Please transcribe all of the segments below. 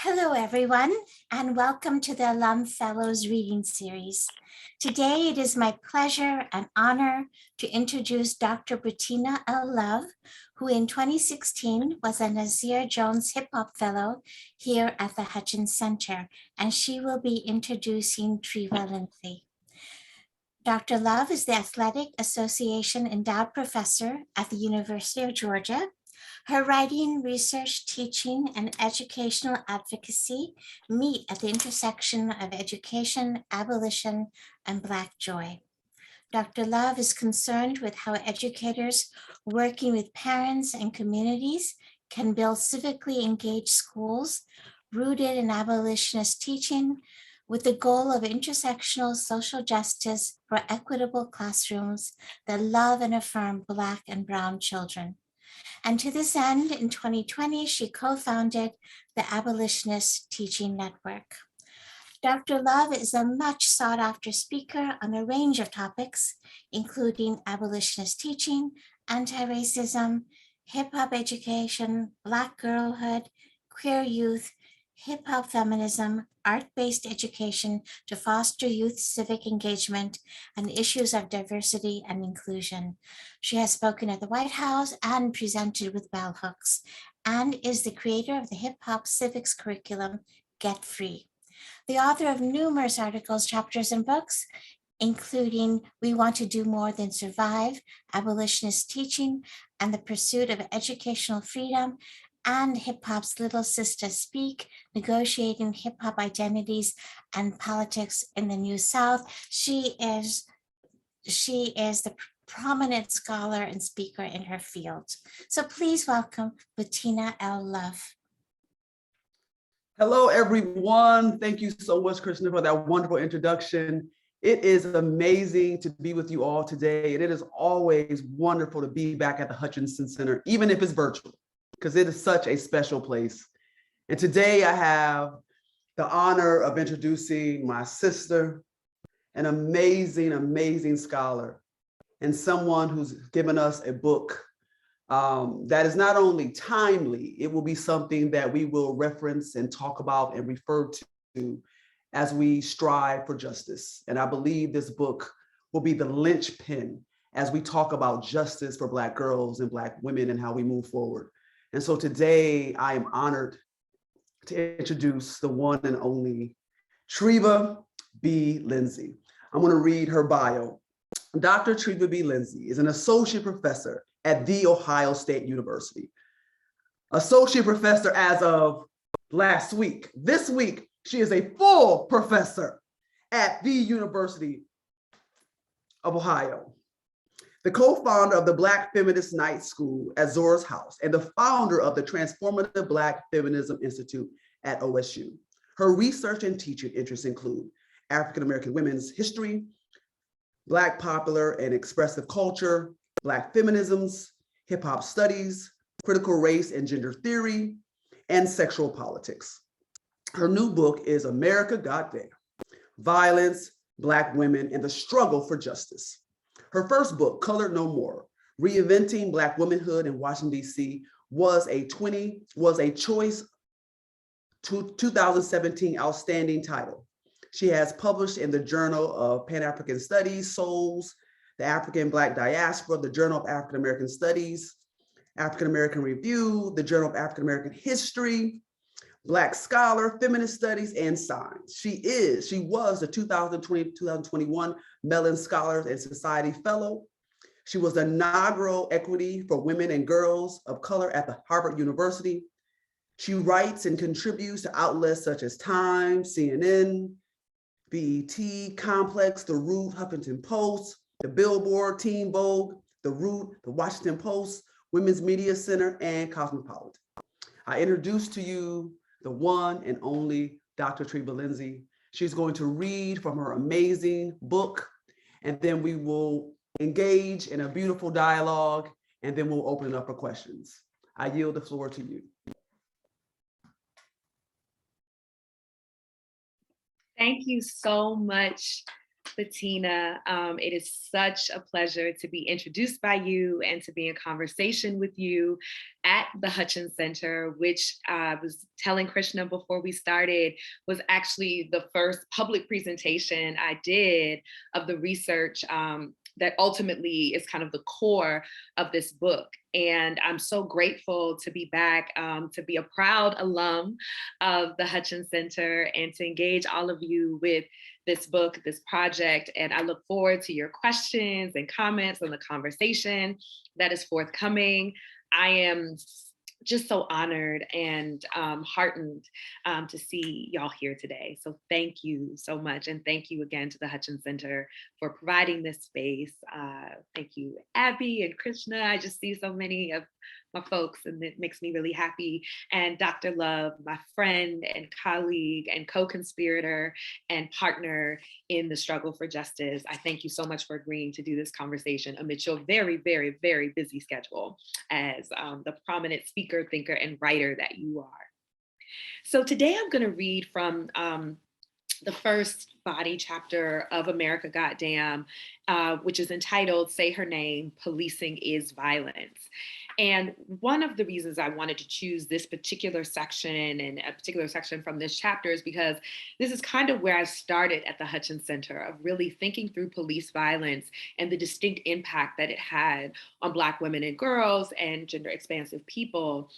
Hello, everyone, and welcome to the Alum Fellows Reading Series. Today, it is my pleasure and honor to introduce Dr. Bettina L. Love, who in 2016 was a Nazir Jones Hip Hop Fellow here at the Hutchins Center, and she will be introducing Treva Lindsey. Dr. Love is the Athletic Association Endowed Professor at the University of Georgia. Her writing, research, teaching, and educational advocacy meet at the intersection of education, abolition, and Black joy. Dr. Love is concerned with how educators working with parents and communities can build civically engaged schools rooted in abolitionist teaching with the goal of intersectional social justice for equitable classrooms that love and affirm Black and Brown children. And to this end, in 2020, she co-founded the Abolitionist Teaching Network. Dr. Love is a much sought after speaker on a range of topics, including abolitionist teaching, anti-racism, hip hop education, Black girlhood, queer youth, hip hop feminism, art-based education to foster youth civic engagement, and issues of diversity and inclusion. She has spoken at the White House and presented with bell hooks, and is the creator of the hip hop civics curriculum, Get Free. The author of numerous articles, chapters, and books, including We Want to Do More Than Survive, Abolitionist Teaching, and the Pursuit of Educational Freedom, and Hip Hop's Little Sister Speak, Negotiating Hip Hop Identities and Politics in the New South. She is the prominent scholar and speaker in her field. So please welcome Bettina L. Love. Hello, everyone. Thank you so much, Krishna, for that wonderful introduction. It is amazing to be with you all today, and it is always wonderful to be back at the Hutchinson Center, even if it's virtual, because it is such a special place. And today I have the honor of introducing my sister, an amazing, amazing scholar, and someone who's given us a book that is not only timely, it will be something that we will reference and talk about and refer to as we strive for justice. And I believe this book will be the linchpin as we talk about justice for Black girls and Black women and how we move forward. And so today I am honored to introduce the one and only Treva B. Lindsey. I'm going to read her bio. Dr. Treva B. Lindsey is an associate professor at The Ohio State University. Associate professor as of last week. This week, she is a full professor at the University of Ohio. The co-founder of the Black Feminist Night School at Zora's House and the founder of the Transformative Black Feminism Institute at OSU. Her research and teaching interests include African-American women's history, Black popular and expressive culture, Black feminisms, hip hop studies, critical race and gender theory, and sexual politics. Her new book is America Goddam: Violence, Black Women, and the Struggle for Justice. Her first book, Colored No More, Reinventing Black Womanhood in Washington, D.C., was a choice 2017 outstanding title. She has published in the Journal of Pan-African Studies, Souls, the African Black Diaspora, the Journal of African American Studies, African American Review, the Journal of African American History, Black Scholar, Feminist Studies, and Signs. She was the 2020-2021 Mellon Scholars and Society Fellow. She was the inaugural Equity for Women and Girls of Color at the Harvard University. She writes and contributes to outlets such as Time, CNN, BET, Complex, The Root, Huffington Post, the Billboard, Teen Vogue, The Root, the Washington Post, Women's Media Center, and Cosmopolitan. I introduce to you the one and only Dr. Treva Lindsey. She's going to read from her amazing book, and then we will engage in a beautiful dialogue, and then we'll open it up for questions. I yield the floor to you. Thank you so much, Bettina. It is such a pleasure to be introduced by you and to be in conversation with you at the Hutchins Center, which I was telling Krishna before we started was actually the first public presentation I did of the research that ultimately is kind of the core of this book. And I'm so grateful to be back, to be a proud alum of the Hutchins Center and to engage all of you with this book, this project. And I look forward to your questions and comments on the conversation that is forthcoming. I am just so honored and heartened to see y'all here today. So thank you so much. And thank you again to the Hutchins Center for providing this space. Thank you, Abby and Krishna. I just see so many of my folks and it makes me really happy. And Dr. Love, my friend and colleague and co-conspirator and partner in the struggle for justice. I thank you so much for agreeing to do this conversation amidst your very, very, very busy schedule as the prominent speaker, thinker, and writer that you are. So today I'm going to read from the first body chapter of America Goddam, which is entitled Say Her Name, Policing is Violence. And one of the reasons I wanted to choose this particular section and a particular section from this chapter is because this is kind of where I started at the Hutchins Center of really thinking through police violence and the distinct impact that it had on Black women and girls and gender expansive people,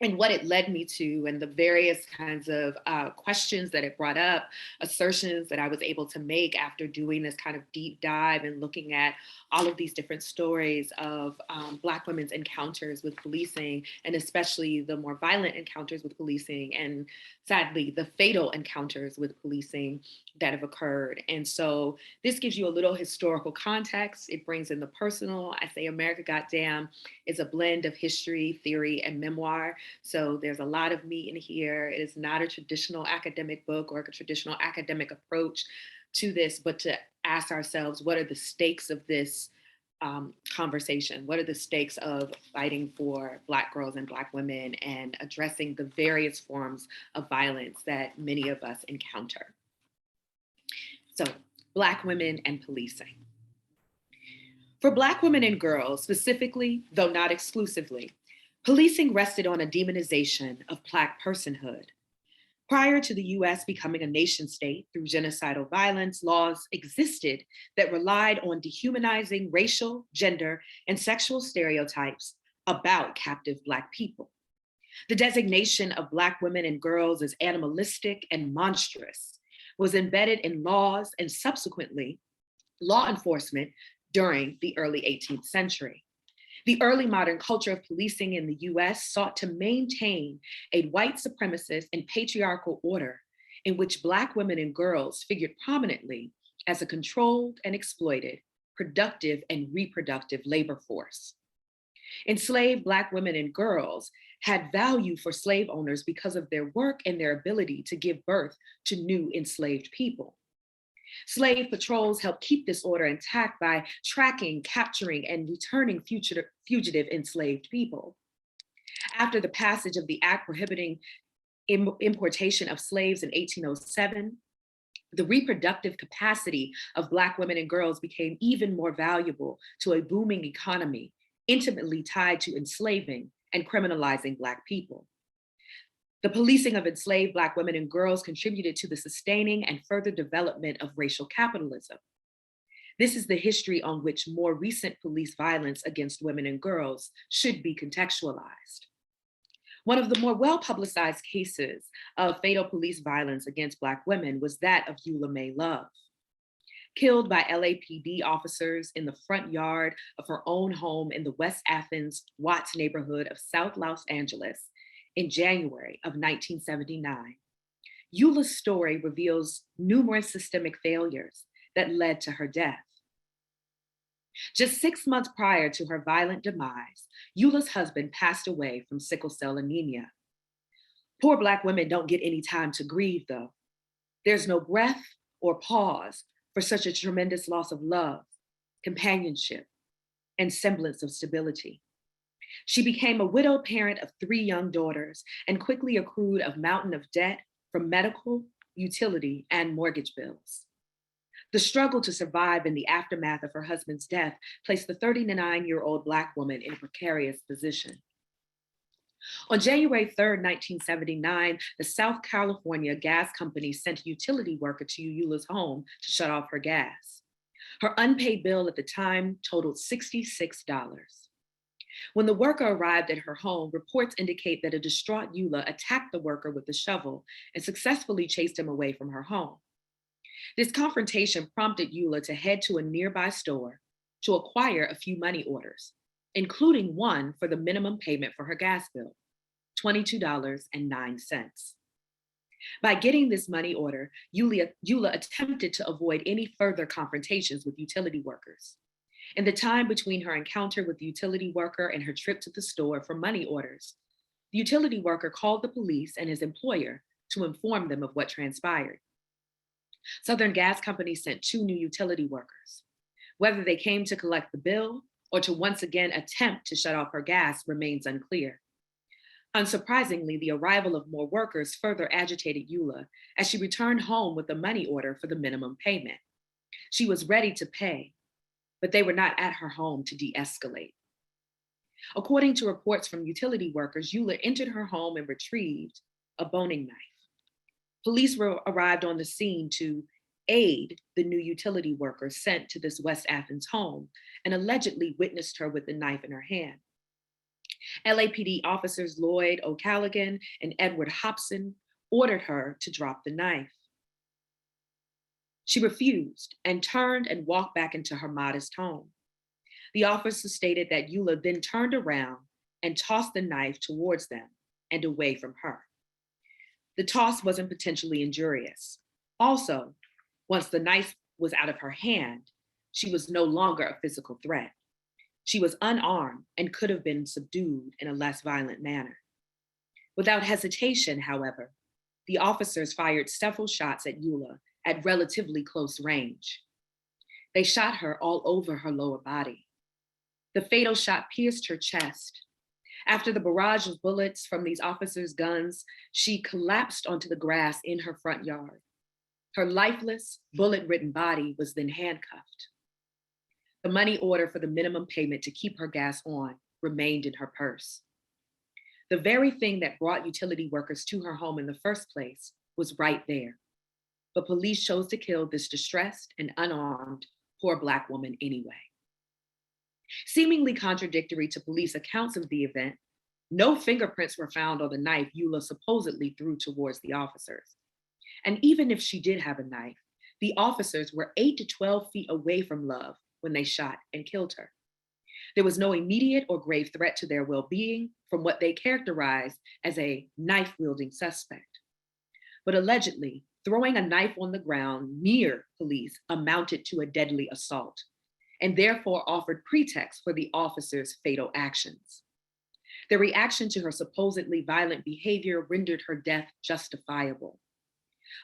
and what it led me to and the various kinds of questions that it brought up, assertions that I was able to make after doing this kind of deep dive and looking at all of these different stories of Black women's encounters with policing, and especially the more violent encounters with policing, and sadly, the fatal encounters with policing that have occurred. And so this gives you a little historical context. It brings in the personal. I say America Goddam is a blend of history, theory, and memoir. So there's a lot of meat in here. It is not a traditional academic book or a traditional academic approach to this, but to ask ourselves, what are the stakes of this conversation? What are the stakes of fighting for Black girls and Black women and addressing the various forms of violence that many of us encounter? So, Black women and policing. For Black women and girls specifically, though not exclusively, policing rested on a demonization of Black personhood. Prior to the US becoming a nation state through genocidal violence, laws existed that relied on dehumanizing racial, gender, and sexual stereotypes about captive Black people. The designation of Black women and girls as animalistic and monstrous was embedded in laws and subsequently law enforcement during the early 18th century. The early modern culture of policing in the US sought to maintain a white supremacist and patriarchal order in which Black women and girls figured prominently as a controlled and exploited, productive and reproductive labor force. Enslaved Black women and girls had value for slave owners because of their work and their ability to give birth to new enslaved people. Slave patrols helped keep this order intact by tracking, capturing, and returning fugitive enslaved people. After the passage of the act prohibiting importation of slaves in 1807, the reproductive capacity of Black women and girls became even more valuable to a booming economy, intimately tied to enslaving and criminalizing Black people. The policing of enslaved Black women and girls contributed to the sustaining and further development of racial capitalism. This is the history on which more recent police violence against women and girls should be contextualized. One of the more well-publicized cases of fatal police violence against Black women was that of Eula May Love. Killed by LAPD officers in the front yard of her own home in the West Athens, Watts neighborhood of South Los Angeles in January of 1979. Eula's story reveals numerous systemic failures that led to her death. Just 6 months prior to her violent demise, Eula's husband passed away from sickle cell anemia. Poor Black women don't get any time to grieve, though. There's no breath or pause for such a tremendous loss of love, companionship, and semblance of stability. She became a widowed parent of 3 young daughters and quickly accrued a mountain of debt from medical, utility, and mortgage bills. The struggle to survive in the aftermath of her husband's death placed the 39-year-old Black woman in a precarious position. On January 3rd, 1979, the South California Gas Company sent a utility worker to Eula's home to shut off her gas. Her unpaid bill at the time totaled $66. When the worker arrived at her home, reports indicate that a distraught Eula attacked the worker with a shovel and successfully chased him away from her home. This confrontation prompted Eula to head to a nearby store to acquire a few money orders, including one for the minimum payment for her gas bill, $22.09. By getting this money order, Eula attempted to avoid any further confrontations with utility workers. In the time between her encounter with the utility worker and her trip to the store for money orders, the utility worker called the police and his employer to inform them of what transpired. Southern Gas Company sent 2 new utility workers. Whether they came to collect the bill or to once again attempt to shut off her gas remains unclear. Unsurprisingly, the arrival of more workers further agitated Eula as she returned home with a money order for the minimum payment. She was ready to pay, but they were not at her home to de-escalate. According to reports from utility workers, Eula entered her home and retrieved a boning knife. Police arrived on the scene to aid the new utility worker sent to this West Athens home and allegedly witnessed her with the knife in her hand. LAPD officers Lloyd O'Callaghan and Edward Hobson ordered her to drop the knife. She refused and turned and walked back into her modest home. The officer stated that Eula then turned around and tossed the knife towards them and away from her. The toss wasn't potentially injurious. Also, once the knife was out of her hand, she was no longer a physical threat. She was unarmed and could have been subdued in a less violent manner. Without hesitation, however, the officers fired several shots at Eula at relatively close range. They shot her all over her lower body. The fatal shot pierced her chest. After the barrage of bullets from these officers' guns, she collapsed onto the grass in her front yard. Her lifeless, bullet-ridden body was then handcuffed. The money order for the minimum payment to keep her gas on remained in her purse. The very thing that brought utility workers to her home in the first place was right there. But police chose to kill this distressed and unarmed poor Black woman anyway. Seemingly contradictory to police accounts of the event, no fingerprints were found on the knife Eula supposedly threw towards the officers. And even if she did have a knife, the officers were 8 to 12 feet away from Love when they shot and killed her. There was no immediate or grave threat to their well-being from what they characterized as a knife-wielding suspect. But allegedly, throwing a knife on the ground near police amounted to a deadly assault, and therefore offered pretext for the officers' fatal actions. The reaction to her supposedly violent behavior rendered her death justifiable.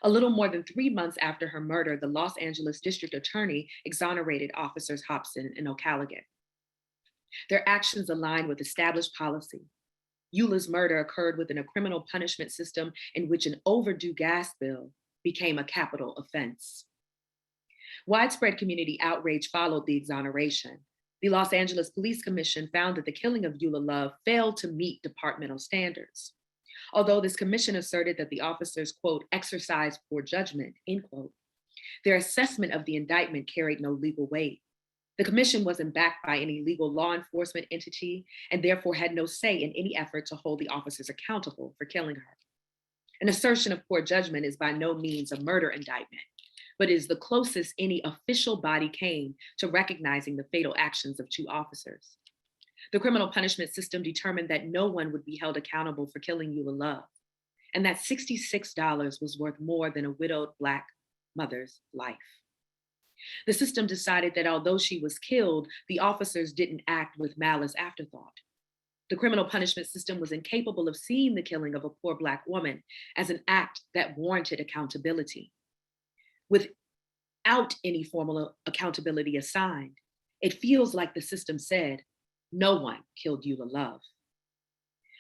A little more than 3 months after her murder, the Los Angeles District Attorney exonerated officers Hobson and O'Callaghan. Their actions aligned with established policy. Eula's murder occurred within a criminal punishment system in which an overdue gas bill became a capital offense. Widespread community outrage followed the exoneration. The Los Angeles Police Commission found that the killing of Eula Love failed to meet departmental standards. Although this commission asserted that the officers, quote, exercised poor judgment, end quote, their assessment of the indictment carried no legal weight. The commission wasn't backed by any legal law enforcement entity and therefore had no say in any effort to hold the officers accountable for killing her. An assertion of poor judgment is by no means a murder indictment, but is the closest any official body came to recognizing the fatal actions of 2 officers. The criminal punishment system determined that no one would be held accountable for killing Eula Love, and that $66 was worth more than a widowed Black mother's life. The system decided that although she was killed, the officers didn't act with malice afterthought. The criminal punishment system was incapable of seeing the killing of a poor Black woman as an act that warranted accountability. Without any formal accountability assigned, it feels like the system said, no one killed Eula Love.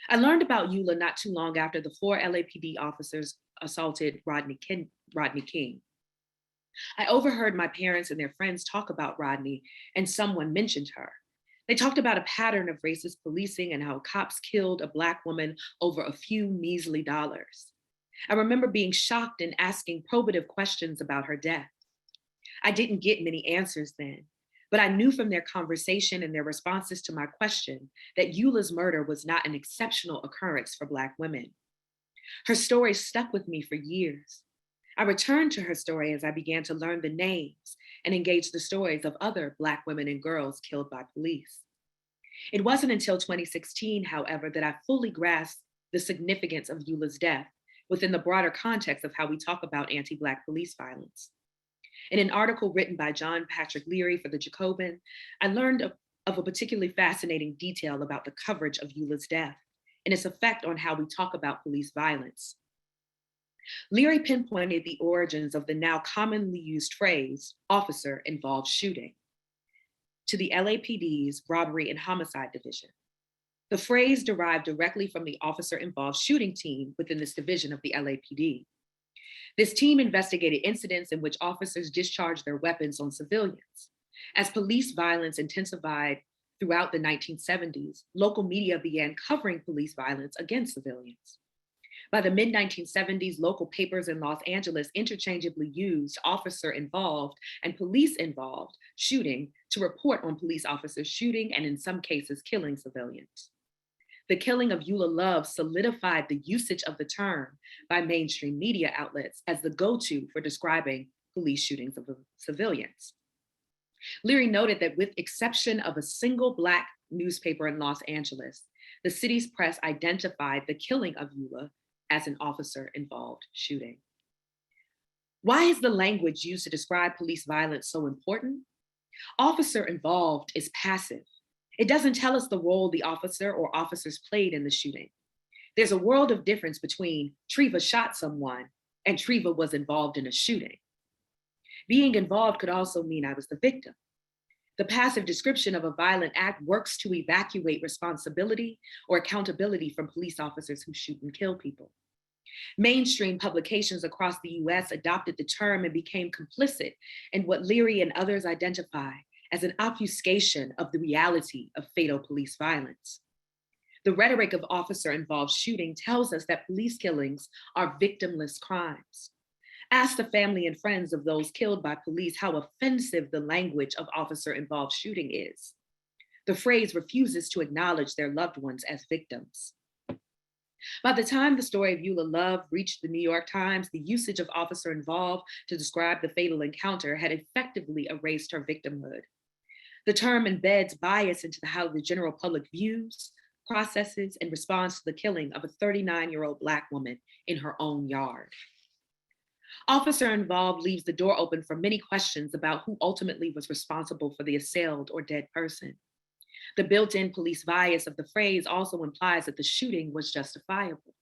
I learned about Eula not too long after the 4 LAPD officers assaulted Rodney King. I overheard my parents and their friends talk about Rodney, and someone mentioned her. They talked about a pattern of racist policing and how cops killed a Black woman over a few measly dollars. I remember being shocked and asking probative questions about her death. I didn't get many answers then, but I knew from their conversation and their responses to my question that Eula's murder was not an exceptional occurrence for Black women. Her story stuck with me for years. I returned to her story as I began to learn the names and engage the stories of other Black women and girls killed by police. It wasn't until 2016, however, that I fully grasped the significance of Eula's death within the broader context of how we talk about anti-Black police violence. In an article written by John Patrick Leary for the Jacobin, I learned of a particularly fascinating detail about the coverage of Eula's death and its effect on how we talk about police violence. Leary pinpointed the origins of the now commonly used phrase, officer-involved shooting, to the LAPD's Robbery and Homicide Division. The phrase derived directly from the officer-involved shooting team within this division of the LAPD. This team investigated incidents in which officers discharged their weapons on civilians. As police violence intensified throughout the 1970s, local media began covering police violence against civilians. By the mid-1970s, local papers in Los Angeles interchangeably used officer-involved and police-involved shooting to report on police officers shooting and in some cases killing civilians. The killing of Eula Love solidified the usage of the term by mainstream media outlets as the go-to for describing police shootings of civilians. Leary noted that with exception of a single Black newspaper in Los Angeles, the city's press identified the killing of Eula as an officer-involved shooting. Why is the language used to describe police violence so important? Officer-involved is passive. It doesn't tell us the role the officer or officers played in the shooting. There's a world of difference between Treva shot someone and Treva was involved in a shooting. Being involved could also mean I was the victim. The passive description of a violent act works to evacuate responsibility or accountability from police officers who shoot and kill people. Mainstream publications across the US adopted the term and became complicit in what Leary and others identify as an obfuscation of the reality of fatal police violence. The rhetoric of officer-involved shooting tells us that police killings are victimless crimes. Ask the family and friends of those killed by police how offensive the language of officer-involved shooting is. The phrase refuses to acknowledge their loved ones as victims. By the time the story of Eula Love reached the New York Times, the usage of officer-involved to describe the fatal encounter had effectively erased her victimhood. The term embeds bias into how the general public views, processes, and responds to the killing of a 39-year-old Black woman in her own yard. Officer-involved leaves the door open for many questions about who ultimately was responsible for the assailed or dead person. The built-in police bias of the phrase also implies that the shooting was justifiable.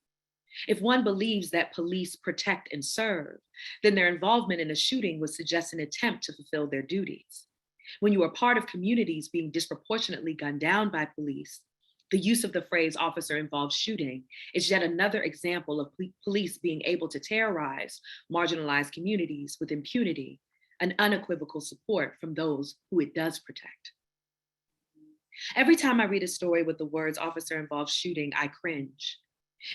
If one believes that police protect and serve, then their involvement in a shooting would suggest an attempt to fulfill their duties. When you are part of communities being disproportionately gunned down by police, the use of the phrase officer-involved shooting is yet another example of police being able to terrorize marginalized communities with impunity and unequivocal support from those who it does protect. Every time I read a story with the words officer-involved shooting, I cringe.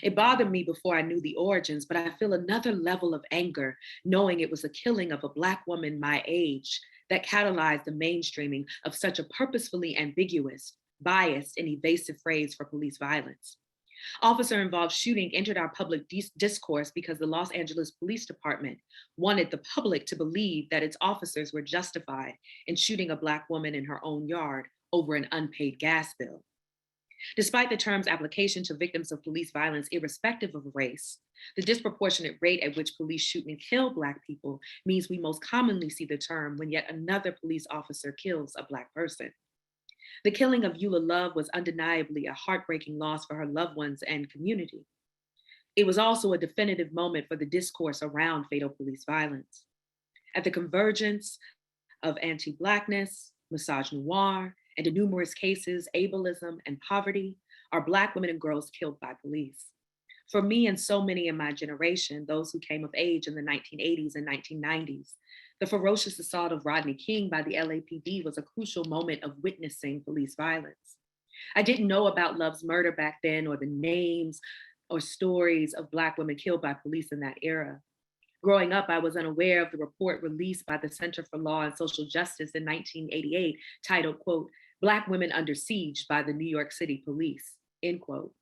It bothered me before I knew the origins, but I feel another level of anger knowing it was the killing of a Black woman my age that catalyzed the mainstreaming of such a purposefully ambiguous, biased, and evasive phrase for police violence. Officer-involved shooting entered our public discourse because the Los Angeles Police Department wanted the public to believe that its officers were justified in shooting a Black woman in her own yard over an unpaid gas bill. Despite the term's application to victims of police violence irrespective of race, the disproportionate rate at which police shoot and kill Black people means we most commonly see the term when yet another police officer kills a Black person. The killing of Eula Love was undeniably a heartbreaking loss for her loved ones and community. It was also a definitive moment for the discourse around fatal police violence. At the convergence of anti-Blackness, misogynoir, and in numerous cases, ableism and poverty, are Black women and girls killed by police. For me and so many in my generation, those who came of age in the 1980s and 1990s, The ferocious assault of Rodney King by the LAPD was a crucial moment of witnessing police violence. I didn't know about Love's murder back then or the names or stories of Black women killed by police in that era. Growing up, I was unaware of the report released by the Center for Law and Social Justice in 1988 titled, quote, Black Women Under Siege by the New York City Police, end quote.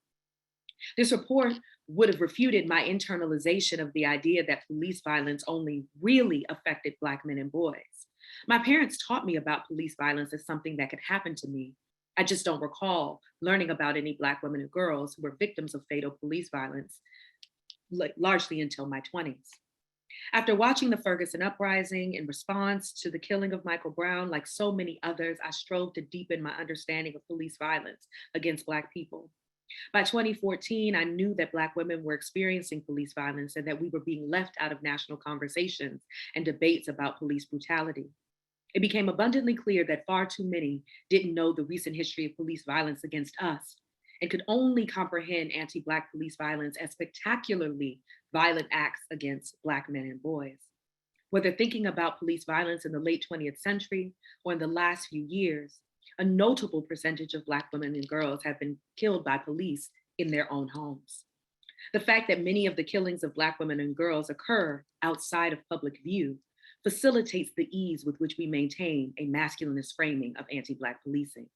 This report would have refuted my internalization of the idea that police violence only really affected Black men and boys. My parents taught me about police violence as something that could happen to me. I just don't recall learning about any Black women and girls who were victims of fatal police violence, largely until my 20s. After watching the Ferguson uprising in response to the killing of Michael Brown, like so many others, I strove to deepen my understanding of police violence against Black people. By 2014, I knew that Black women were experiencing police violence and that we were being left out of national conversations and debates about police brutality. It became abundantly clear that far too many didn't know the recent history of police violence against us and could only comprehend anti-Black police violence as spectacularly violent acts against Black men and boys. Whether thinking about police violence in the late 20th century or in the last few years, a notable percentage of Black women and girls have been killed by police in their own homes. The fact that many of the killings of Black women and girls occur outside of public view facilitates the ease with which we maintain a masculinist framing of anti-Black policing.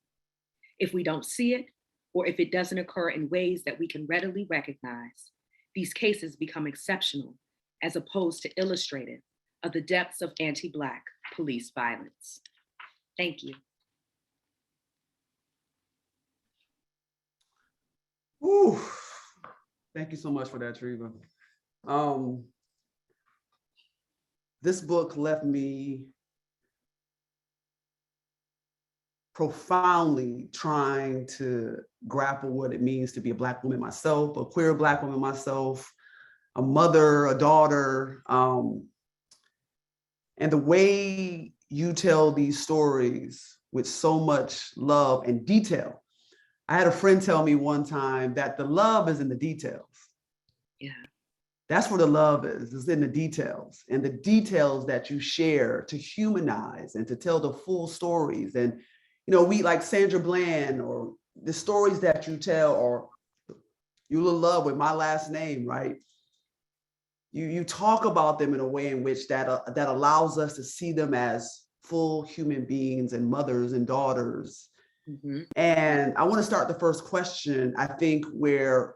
If we don't see it, or if it doesn't occur in ways that we can readily recognize, these cases become exceptional as opposed to illustrative of the depths of anti-Black police violence. Thank you. Ooh, thank you so much for that, Treva. This book left me profoundly trying to grapple what it means to be a Black woman myself, a queer Black woman myself, a mother, a daughter. And the way you tell these stories with so much love and detail. I had a friend tell me one time that the love is in the details. Yeah. That's where the love is in the details, and the details that you share to humanize and to tell the full stories. And we like Sandra Bland, or the stories that you tell, or Eula Love with my last name, right? You talk about them in a way in which that allows us to see them as full human beings and mothers and daughters. Mm-hmm. And I want to start the first question, I think, where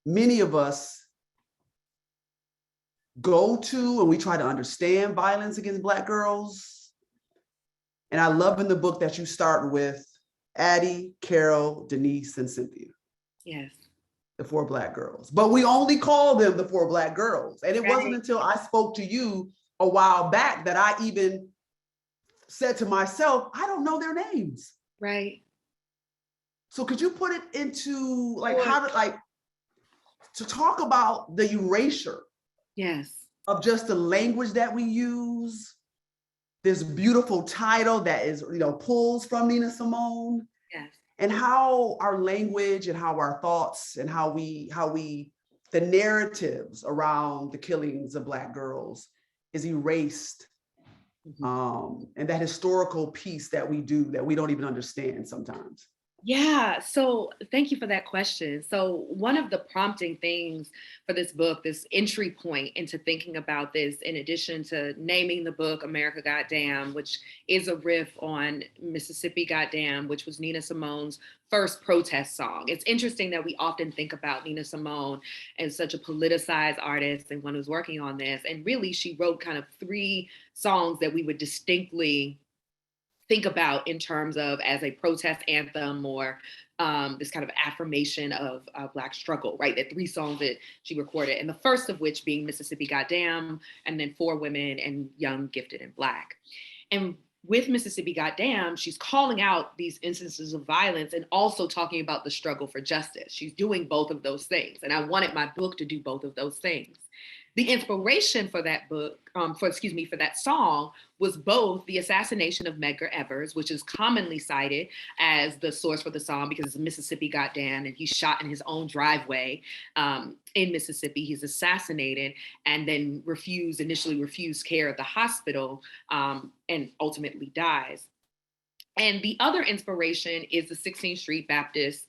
many of us go to and we try to understand violence against Black girls. And I love in the book that you start with Addie, Carol, Denise, and Cynthia. Yes. The 4 Black girls. But we only call them the 4 Black girls. And it wasn't until I spoke to you a while back that I even said to myself, I don't know their names. Right. So could you put it into to talk about the erasure? Yes. Of just the language that we use, this beautiful title that is, pulls from Nina Simone. Yes. And how our language and how our thoughts and how we the narratives around the killings of Black girls is erased. Mm-hmm. And that historical piece that we do that we don't even understand sometimes. Yeah, so thank you for that question. So one of the prompting things for this book, this entry point into thinking about this, in addition to naming the book America Goddam, which is a riff on Mississippi Goddam, which was Nina Simone's first protest song. It's interesting that we often think about Nina Simone as such a politicized artist and one who's working on this. And really, she wrote kind of 3 songs that we would distinctly think about in terms of as a protest anthem or this kind of affirmation of Black struggle, right? The 3 songs that she recorded, and the first of which being Mississippi Goddam, and then 4 Women and Young, Gifted, and Black. And with Mississippi Goddam, she's calling out these instances of violence and also talking about the struggle for justice. She's doing both of those things. And I wanted my book to do both of those things. The inspiration for that book, for that song, was both the assassination of Medgar Evers, which is commonly cited as the source for the song because it's Mississippi Goddam, and he's shot in his own driveway in Mississippi. He's assassinated and then initially refused care at the hospital and ultimately dies. And the other inspiration is the 16th Street Baptist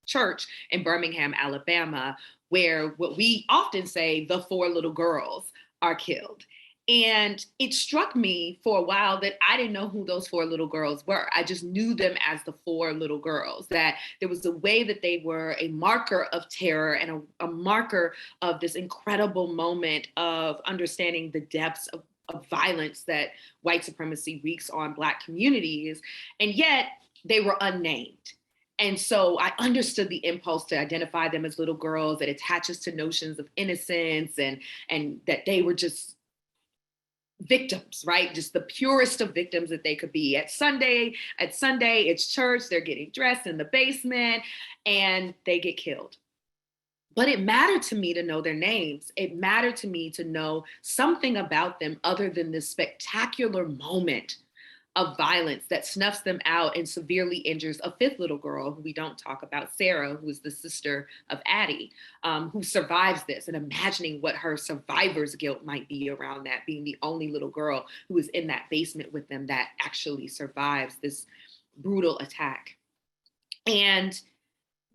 Church in Birmingham, Alabama, where what we often say, the 4 little girls are killed. And it struck me for a while that I didn't know who those 4 little girls were. I just knew them as the 4 little girls, that there was a way that they were a marker of terror and a marker of this incredible moment of understanding the depths of violence that white supremacy wreaks on Black communities. And yet they were unnamed. And so I understood the impulse to identify them as little girls that attaches to notions of innocence and that they were just victims, right? Just the purest of victims that they could be. At Sunday, it's church, they're getting dressed in the basement and they get killed. But it mattered to me to know their names. It mattered to me to know something about them other than this spectacular moment of violence that snuffs them out and severely injures a 5th little girl who we don't talk about, Sarah, who is the sister of Addie, who survives this, and imagining what her survivor's guilt might be around that, being the only little girl who is in that basement with them that actually survives this brutal attack. And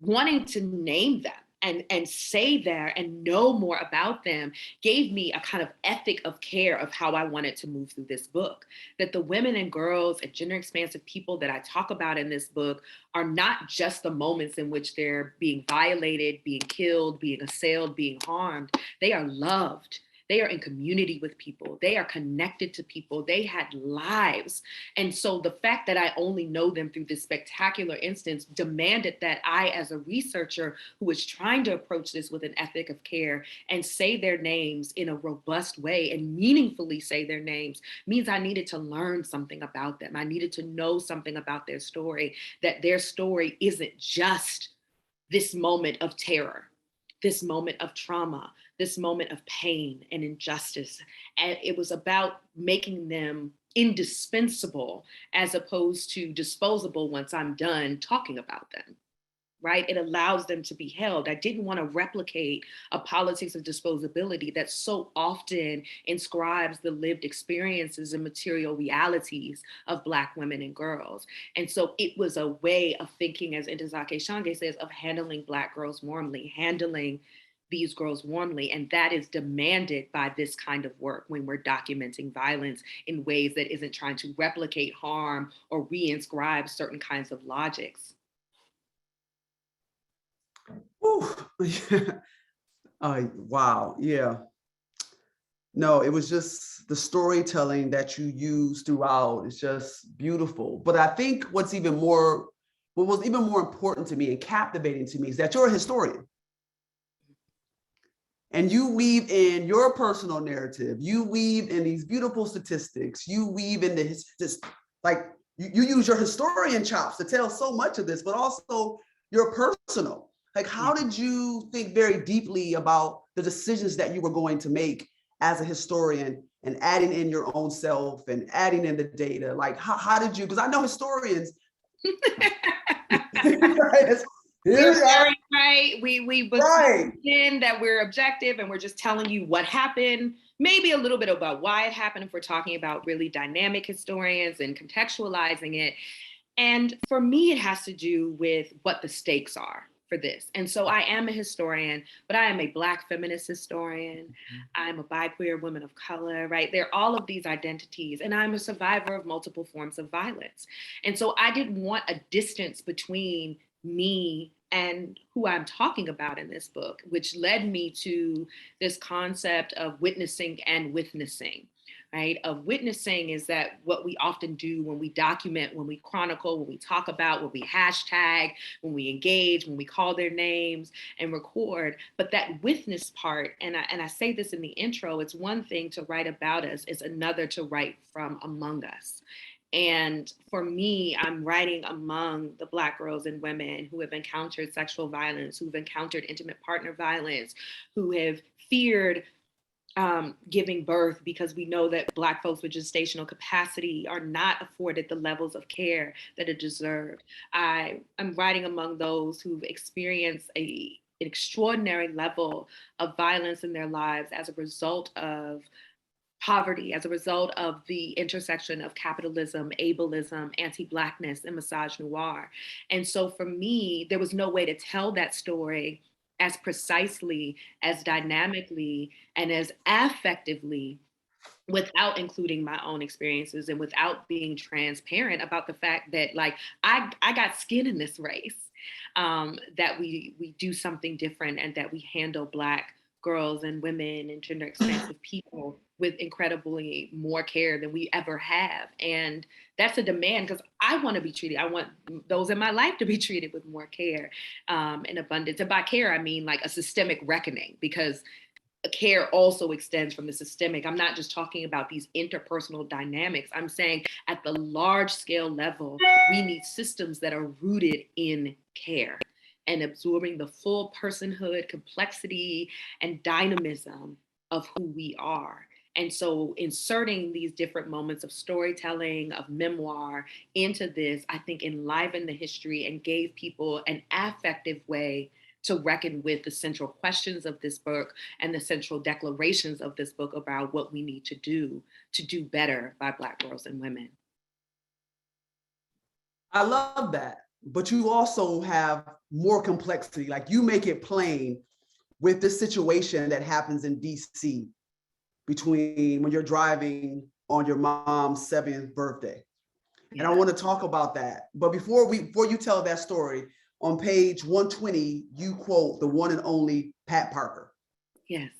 wanting to name them and say there and know more about them gave me a kind of ethic of care of how I wanted to move through this book. That the women and girls and gender expansive people that I talk about in this book are not just the moments in which they're being violated, being killed, being assailed, being harmed. They are loved. They are in community with people. They are connected to people. They had lives. And so the fact that I only know them through this spectacular instance demanded that I, as a researcher who was trying to approach this with an ethic of care and say their names in a robust way and meaningfully say their names, means I needed to learn something about them. I needed to know something about their story, that their story isn't just this moment of terror, this moment of trauma, this moment of pain and injustice. And it was about making them indispensable as opposed to disposable once I'm done talking about them, right? It allows them to be held. I didn't want to replicate a politics of disposability that so often inscribes the lived experiences and material realities of Black women and girls. And so it was a way of thinking, as Ntozake Shange says, of handling Black girls warmly, handling these girls warmly. And that is demanded by this kind of work when we're documenting violence in ways that isn't trying to replicate harm or reinscribe certain kinds of logics. Wow. Yeah. No, it was just the storytelling that you use throughout. It's just beautiful. But I think what was even more important to me and captivating to me is that you're a historian. And you weave in your personal narrative. You weave in these beautiful statistics. You weave in you use your historian chops to tell so much of this, but also your personal. Like, how did you think very deeply about the decisions that you were going to make as a historian and adding in your own self and adding in the data? Like, how did you, because I know historians. We're very right. We right. in that we're objective and we're just telling you what happened, maybe a little bit about why it happened if we're talking about really dynamic historians and contextualizing it. And for me, it has to do with what the stakes are for this. And so I am a historian, but I am a Black feminist historian. Mm-hmm. I'm a bi-queer woman of color, right? There are all of these identities, and I'm a survivor of multiple forms of violence. And so I didn't want a distance between me and who I'm talking about in this book, which led me to this concept of witnessing and witnessing, right? Of witnessing is that what we often do when we document, when we chronicle, when we talk about, when we hashtag, when we engage, when we call their names and record. But that witness part, and I say this in the intro, it's one thing to write about us, it's another to write from among us. And for me, I'm writing among the Black girls and women who have encountered sexual violence, who've encountered intimate partner violence, who have feared giving birth, because we know that Black folks with gestational capacity are not afforded the levels of care that are deserved. I'm writing among those who've experienced an extraordinary level of violence in their lives as a result of poverty, as a result of the intersection of capitalism, ableism, anti-Blackness, and misogynoir. And so for me, there was no way to tell that story as precisely, as dynamically, and as affectively without including my own experiences and without being transparent about the fact that, like, I got skin in this race, that we do something different, and that we handle Black girls and women and gender expansive people with incredibly more care than we ever have. And that's a demand, because I want to be treated. I want those in my life to be treated with more care, and abundance. And by care, I mean like a systemic reckoning, because care also extends from the systemic. I'm not just talking about these interpersonal dynamics. I'm saying at the large scale level, we need systems that are rooted in care and absorbing the full personhood, complexity, and dynamism of who we are. And so inserting these different moments of storytelling, of memoir into this, I think enlivened the history and gave people an affective way to reckon with the central questions of this book and the central declarations of this book about what we need to do better by Black girls and women. I love that. But you also have more complexity. Like, you make it plain with this situation that happens in DC between when you're driving on your mom's 70th birthday. Yeah. And I want to talk about that. But before you tell that story, on page 120, you quote the one and only Pat Parker. Yes.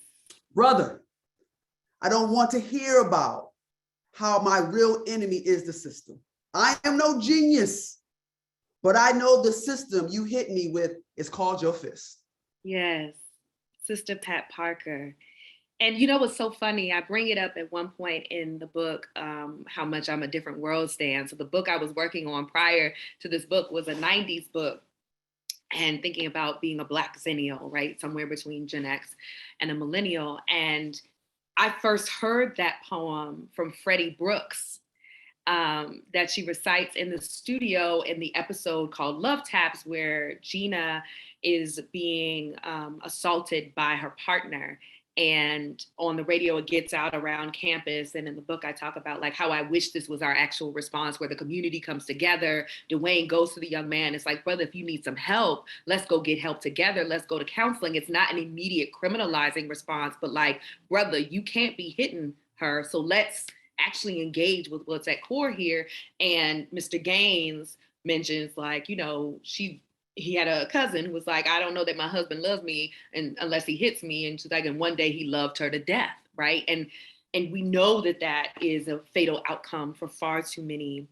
Brother, I don't want to hear about how my real enemy is the system. I am no genius, but I know the system you hit me with is called your fist. Yes, Sister Pat Parker. And you know what's so funny? I bring it up at one point in the book, how much I'm a different world stan. So the book I was working on prior to this book was a 90s book, and thinking about being a Black Zennial, right? Somewhere between Gen X and a millennial. And I first heard that poem from Freddie Brooks, that she recites in the studio in the episode called Love Taps, where Gina is being assaulted by her partner. And on the radio, it gets out around campus. And in the book, I talk about like how I wish this was our actual response, where the community comes together. Dwayne goes to the young man. It's like, brother, if you need some help, let's go get help together. Let's go to counseling. It's not an immediate criminalizing response, but like, brother, you can't be hitting her. So let's actually engage with what's at core here. And Mr. Gaines mentions like, you know, he had a cousin who was like, I don't know that my husband loves me unless he hits me. And she's like, and one day he loved her to death, right? And we know that that is a fatal outcome for far too many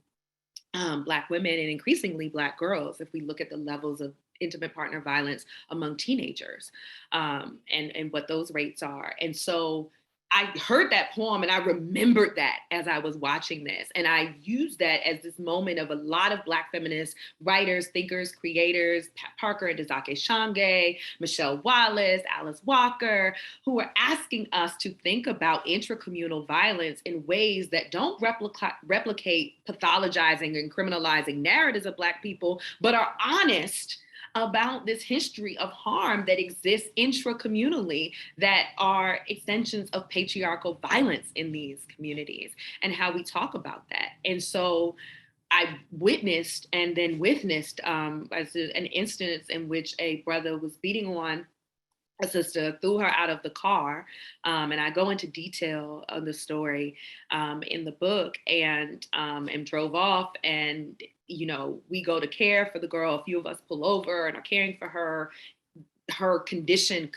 Black women and increasingly Black girls, if we look at the levels of intimate partner violence among teenagers, and what those rates are. And so I heard that poem and I remembered that as I was watching this. And I used that as this moment of a lot of Black feminist writers, thinkers, creators, Pat Parker and Dazake Shange, Michelle Wallace, Alice Walker, who are asking us to think about intracommunal violence in ways that don't replicate pathologizing and criminalizing narratives of Black people, but are honest about this history of harm that exists intracommunally, that are extensions of patriarchal violence in these communities, and how we talk about that. And so I witnessed and then witnessed as an instance in which a brother was beating on a sister, threw her out of the car. And I go into detail of the story in the book, and drove off. And, you know, we go to care for the girl. A few of us pull over and are caring for her. Her condition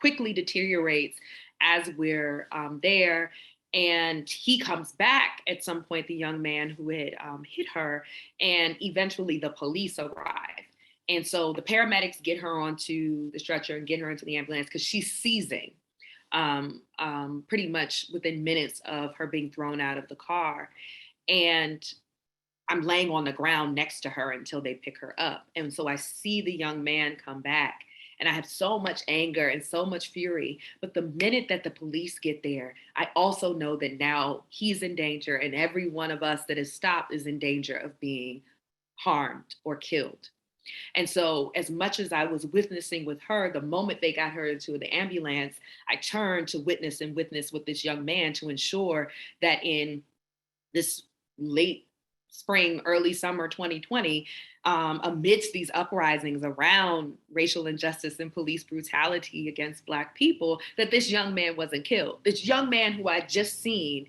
quickly deteriorates as we're there. And he comes back at some point, the young man who had hit her, and eventually the police arrive. And so the paramedics get her onto the stretcher and get her into the ambulance because she's seizing pretty much within minutes of her being thrown out of the car. And I'm laying on the ground next to her until they pick her up. And so I see the young man come back, And I have so much anger and so much fury. But the minute that the police get there, I also know that now he's in danger, and every one of us that is stopped is in danger of being harmed or killed. And so, as much as I was witnessing with her, the moment they got her into the ambulance, I turned to witness with this young man to ensure that in this late spring, early summer 2020, amidst these uprisings around racial injustice and police brutality against Black people, that this young man wasn't killed. This young man who I'd just seen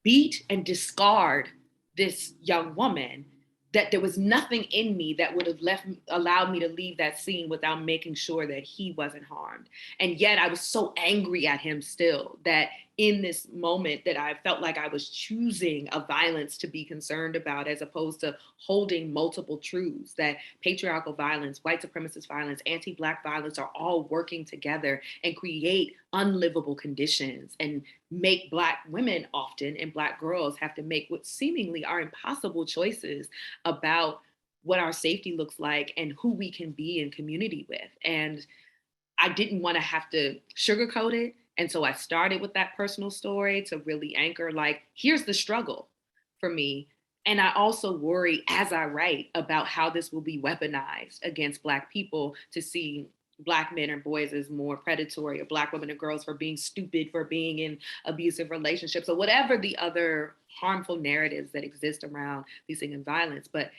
beat and discard this young woman, that there was nothing in me that would have allowed me to leave that scene without making sure that he wasn't harmed. And yet I was so angry at him still, that in this moment that I felt like I was choosing a violence to be concerned about, as opposed to holding multiple truths, that patriarchal violence, white supremacist violence, anti-Black violence are all working together and create unlivable conditions and make Black women often and Black girls have to make what seemingly are impossible choices about what our safety looks like and who we can be in community with. And I didn't want to have to sugarcoat it. And so I started with that personal story to really anchor, like, here's the struggle for me. And I also worry as I write about how this will be weaponized against Black people, to see Black men and boys as more predatory, or Black women and girls for being stupid, for being in abusive relationships, or whatever the other harmful narratives that exist around policing and violence. But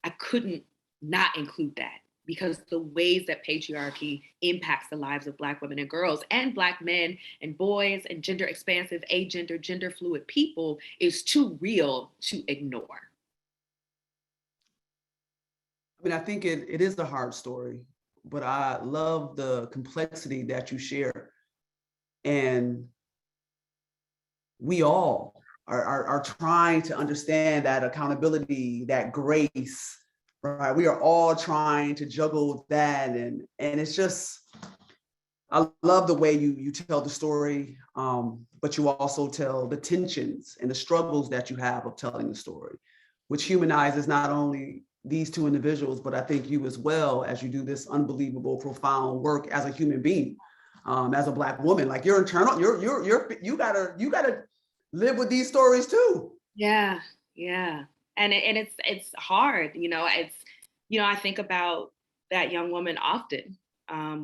I couldn't not include that, because the ways that patriarchy impacts the lives of Black women and girls and Black men and boys and gender expansive, agender, gender fluid people is too real to ignore. I mean, I think it is a hard story, but I love the complexity that you share. And we all are trying to understand that accountability, that grace, right? We are all trying to juggle that. And it's just, I love the way you tell the story, but you also tell the tensions and the struggles that you have of telling the story, which humanizes not only these two individuals, but I think you as well, as you do this unbelievable, profound work as a human being, as a Black woman. Like, your internal, you gotta live with these stories too. Yeah, yeah. And it's hard, I think about that young woman often.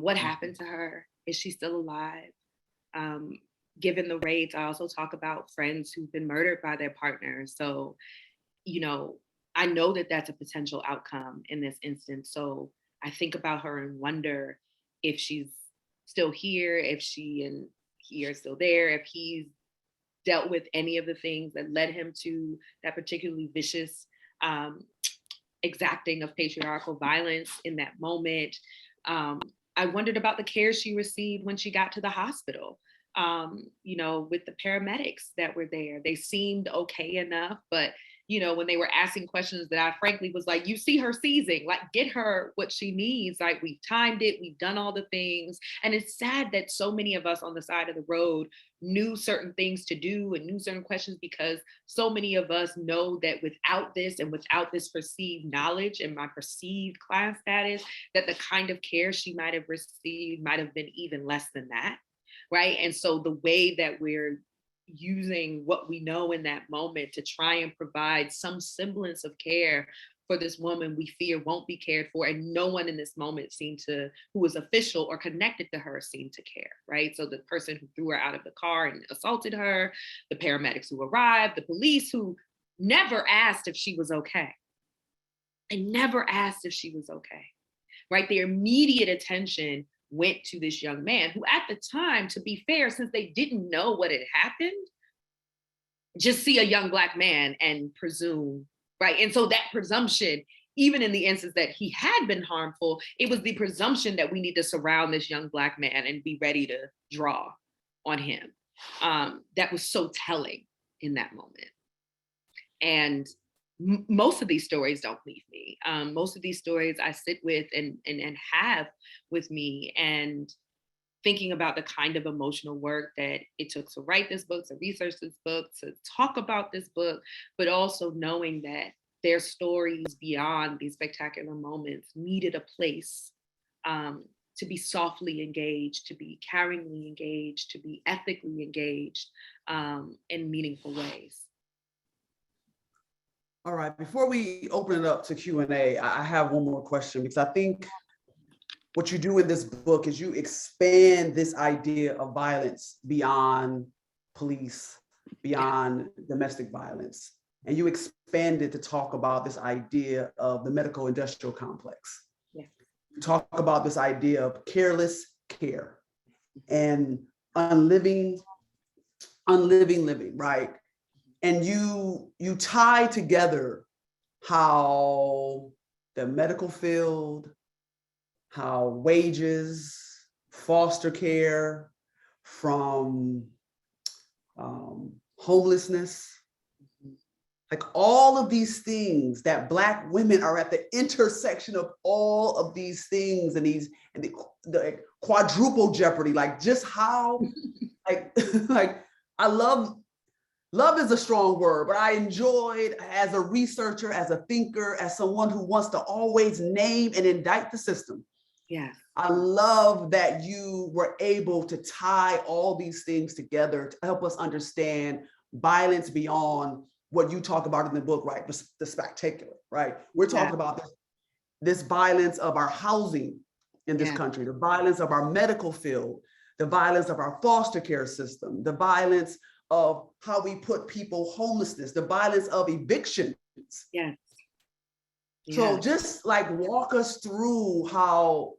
What happened to her? Is she still alive? Given the raids, I also talk about friends who've been murdered by their partners. So, I know that that's a potential outcome in this instance. So I think about her and wonder if she's still here, if she and he are still there, if he's dealt with any of the things that led him to that particularly vicious exacting of patriarchal violence in that moment. I wondered about the care she received when she got to the hospital, with the paramedics that were there. They seemed okay enough, but when they were asking questions that I frankly was like, you see her seizing, like, get her what she needs. Like, we've timed it, we've done all the things. And it's sad that so many of us on the side of the road knew certain things to do and knew certain questions, because so many of us know that without this and without this perceived knowledge and my perceived class status, that the kind of care she might have received might have been even less than that, right? And so the way that we're using what we know in that moment to try and provide some semblance of care for this woman we fear won't be cared for, and no one in this moment who was official or connected to her seemed to care, right? So the person who threw her out of the car and assaulted her, the paramedics who arrived, the police who never asked if she was okay. They never asked if she was okay, right? Their immediate attention went to this young man who, at the time, to be fair, since they didn't know what had happened, just see a young Black man and presume, right? And so that presumption, even in the instance that he had been harmful, it was the presumption that we need to surround this young Black man and be ready to draw on him. That was so telling in that moment. And most of these stories don't leave me. Most of these stories I sit with and have with me, and thinking about the kind of emotional work that it took to write this book, to research this book, to talk about this book, but also knowing that their stories beyond these spectacular moments needed a place to be softly engaged, to be caringly engaged, to be ethically engaged in meaningful ways. All right, before we open it up to Q&A, I have one more question, because I think what you do in this book is you expand this idea of violence beyond police, beyond domestic violence, and you expand it to talk about this idea of the medical industrial complex. Yeah. You talk about this idea of careless care and unliving living, right? And you tie together how the medical field, how wages, foster care, from homelessness, like all of these things, that Black women are at the intersection of all of these things, and the quadruple jeopardy, like just how, like I love is a strong word, but I enjoyed, as a researcher, as a thinker, as someone who wants to always name and indict the system. Yes. I love that you were able to tie all these things together to help us understand violence beyond what you talk about in the book, right? The spectacular, right? We're talking about this violence of our housing in this country, the violence of our medical field, the violence of our foster care system, the violence of how we put people homelessness, the violence of evictions. Yes. So just like walk us through how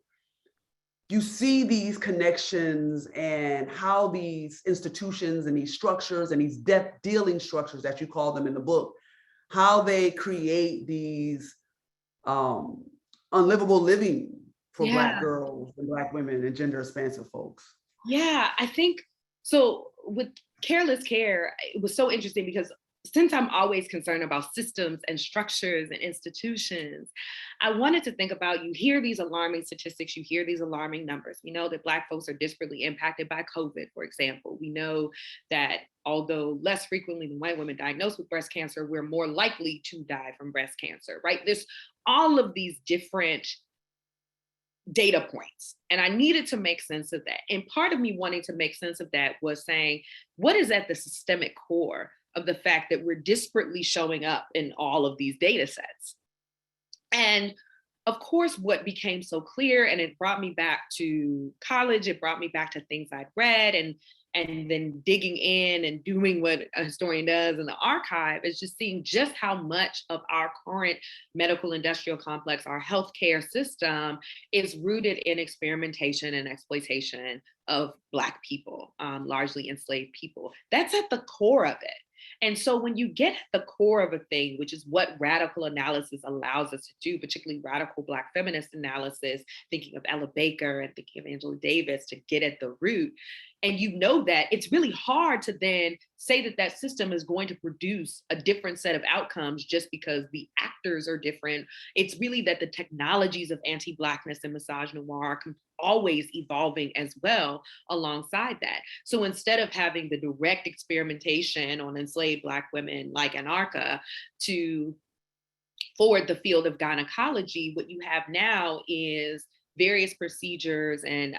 you see these connections and how these institutions and these structures and these death dealing structures, that you call them in the book, how they create these unlivable living for Black girls and Black women and gender expansive folks. Yeah, I think so. With Careless Care, it was so interesting because since I'm always concerned about systems and structures and institutions, I wanted to think about, you hear these alarming statistics, you hear these alarming numbers. We know that Black folks are disparately impacted by COVID, for example. We know that although less frequently than white women diagnosed with breast cancer, we're more likely to die from breast cancer, right? There's all of these different data points. And I needed to make sense of that. And part of me wanting to make sense of that was saying, what is at the systemic core of the fact that we're disparately showing up in all of these data sets? And of course, what became so clear, and it brought me back to college, it brought me back to things I'd read, and then digging in and doing what a historian does in the archive, is just seeing just how much of our current medical industrial complex, our healthcare system, is rooted in experimentation and exploitation of Black people, largely enslaved people. That's at the core of it. And so when you get at the core of a thing, which is what radical analysis allows us to do, particularly radical Black feminist analysis, thinking of Ella Baker and thinking of Angela Davis, to get at the root, and you know that, it's really hard to then say that that system is going to produce a different set of outcomes just because the actors are different. It's really that the technologies of anti-Blackness and misogynoir are always evolving as well alongside that. So instead of having the direct experimentation on enslaved Black women like Anarcha to forward the field of gynecology, what you have now is various procedures and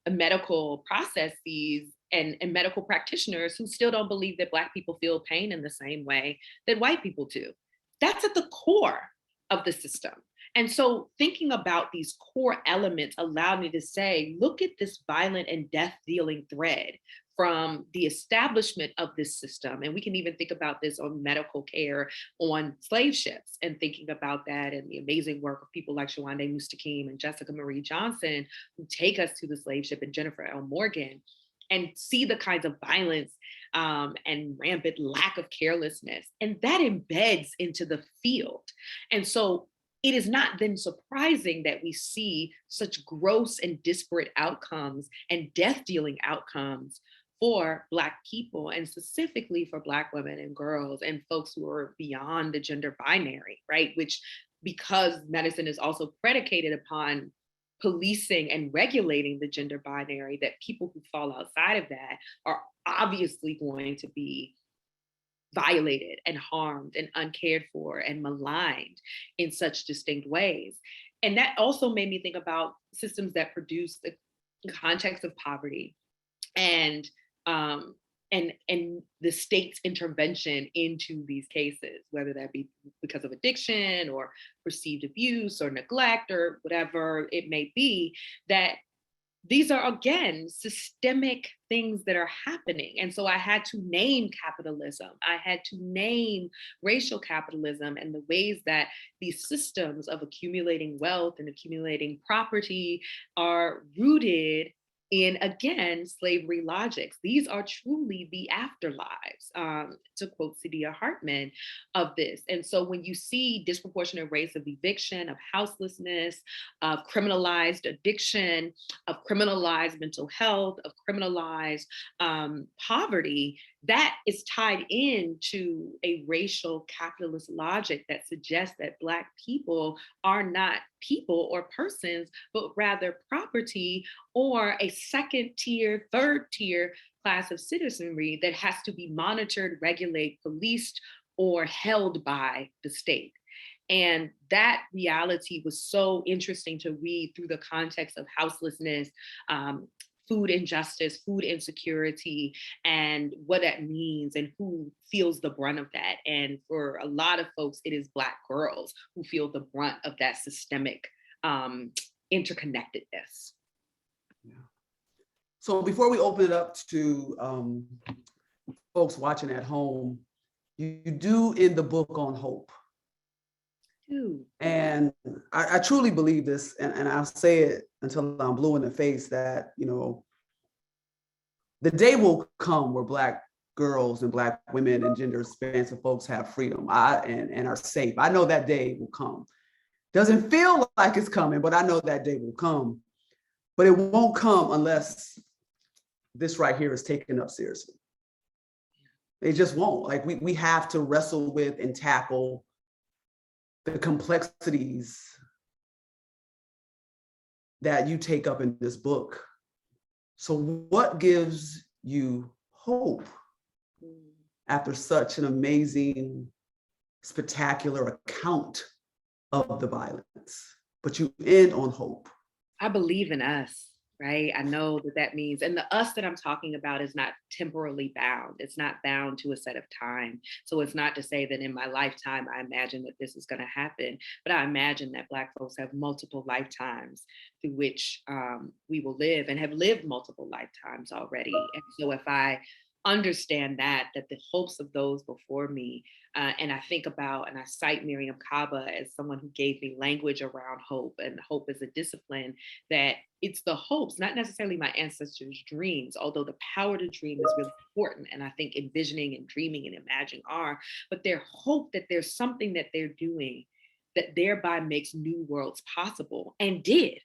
medical processes and medical practitioners who still don't believe that Black people feel pain in the same way that white people do. That's at the core of the system. And so thinking about these core elements allowed me to say, look at this violent and death-dealing thread from the establishment of this system. And we can even think about this on medical care on slave ships, and thinking about that and the amazing work of people like Shawande Mustakim and Jessica Marie Johnson, who take us to the slave ship, and Jennifer L. Morgan, and see the kinds of violence and rampant lack of carelessness. And that embeds into the field. And so it is not then surprising that we see such gross and disparate outcomes and death-dealing outcomes for Black people, and specifically for Black women and girls and folks who are beyond the gender binary, right? Which, because medicine is also predicated upon policing and regulating the gender binary, that people who fall outside of that are obviously going to be violated and harmed and uncared for and maligned in such distinct ways. And that also made me think about systems that produce the context of poverty and um, and the state's intervention into these cases, whether that be because of addiction or perceived abuse or neglect or whatever it may be, that these are again systemic things that are happening. And so I had to name capitalism. I had to name racial capitalism and the ways that these systems of accumulating wealth and accumulating property are rooted in, again, slavery logics. These are truly the afterlives, to quote Sadia Hartman, of this. And so when you see disproportionate rates of eviction, of houselessness, of criminalized addiction, of criminalized mental health, of criminalized poverty, that is tied into a racial capitalist logic that suggests that Black people are not people or persons, but rather property or a second tier, third tier class of citizenry that has to be monitored, regulated, policed, or held by the state. And that reality was so interesting to read through the context of houselessness, food injustice, food insecurity, and what that means and who feels the brunt of that. And for a lot of folks, it is Black girls who feel the brunt of that systemic interconnectedness. Yeah. So before we open it up to folks watching at home, you do end the book on hope. Ooh. And I truly believe this, and I'll say it until I'm blue in the face, that, you know, the day will come where Black girls and Black women and gender expansive folks have freedom and are safe. I know that day will come. Doesn't feel like it's coming, but I know that day will come. But it won't come unless this right here is taken up seriously. It just won't. Like we have to wrestle with and tackle the complexities that you take up in this book. So what gives you hope after such an amazing, spectacular account of the violence? But you end on hope. I believe in us, right? I know that that means, and the us that I'm talking about is not temporally bound. It's not bound to a set of time. So it's not to say that in my lifetime, I imagine that this is going to happen, but I imagine that Black folks have multiple lifetimes through which we will live and have lived multiple lifetimes already. And so if I understand that the hopes of those before me, and I think about and I cite Miriam Kaba as someone who gave me language around hope, and hope as a discipline, that it's the hopes, not necessarily my ancestors' dreams, although the power to dream is really important. And I think envisioning and dreaming and imagining are, but their hope that there's something that they're doing that thereby makes new worlds possible, and did.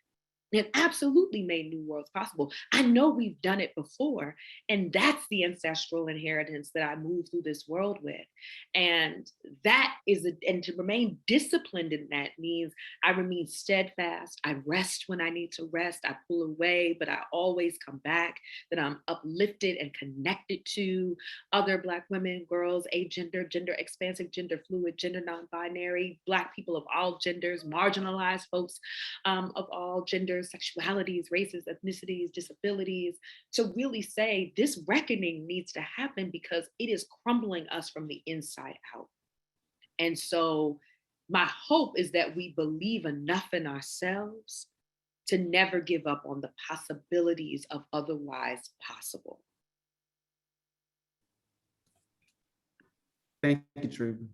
It absolutely made new worlds possible. I know we've done it before, and that's the ancestral inheritance that I move through this world with. And that is, and to remain disciplined in that means I remain steadfast. I rest when I need to rest. I pull away, but I always come back, that I'm uplifted and connected to other Black women, girls, agender, gender expansive, gender fluid, gender non-binary, Black people of all genders, marginalized folks of all genders, sexualities, races, ethnicities, disabilities, to really say this reckoning needs to happen because it is crumbling us from the inside out. And so my hope is that we believe enough in ourselves to never give up on the possibilities of otherwise possible. Thank you, Treva.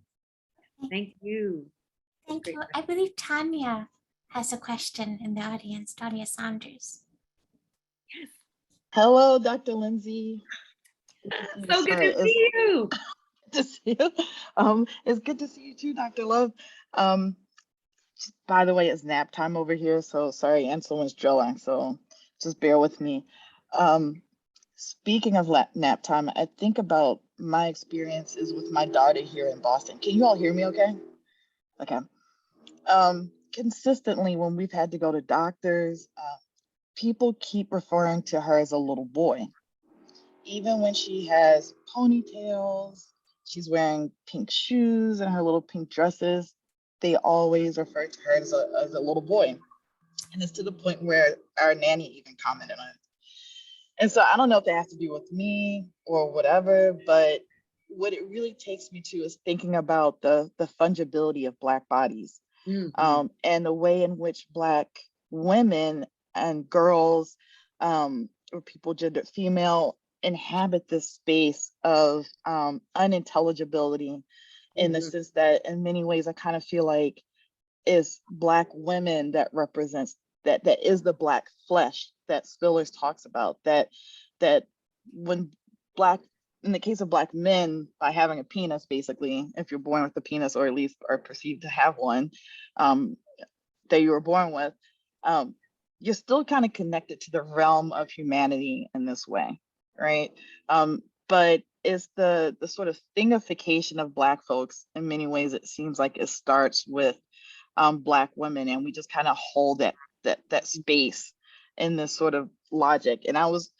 Thank you. Thank you. I believe Tania has a question in the audience, Dania Sanders. Yes. Hello, Dr. Lindsey. So good to see you. To see you. It's good to see you too, Dr. Love. By the way, it's nap time over here, so sorry, and someone's drilling, so just bear with me. Speaking of nap time, I think about my experiences with my daughter here in Boston. Can you all hear me okay? Okay. Consistently, when we've had to go to doctors, people keep referring to her as a little boy. Even when she has ponytails, she's wearing pink shoes and her little pink dresses, they always refer to her as a little boy. And it's to the point where our nanny even commented on it. And so I don't know if that has to do with me or whatever, but what it really takes me to is thinking about the fungibility of Black bodies, and the way in which Black women and girls, or people gendered female, inhabit this space of unintelligibility, in the sense that in many ways I kind of feel like it's Black women that represents that is the Black flesh that Spillers talks about, that when Black, in the case of Black men, by having a penis, basically, if you're born with a penis, or at least are perceived to have one, that you were born with, you're still kind of connected to the realm of humanity in this way, right? But it's the sort of thingification of Black folks. In many ways, it seems like it starts with Black women, and we just kind of hold that space in this sort of logic. And I was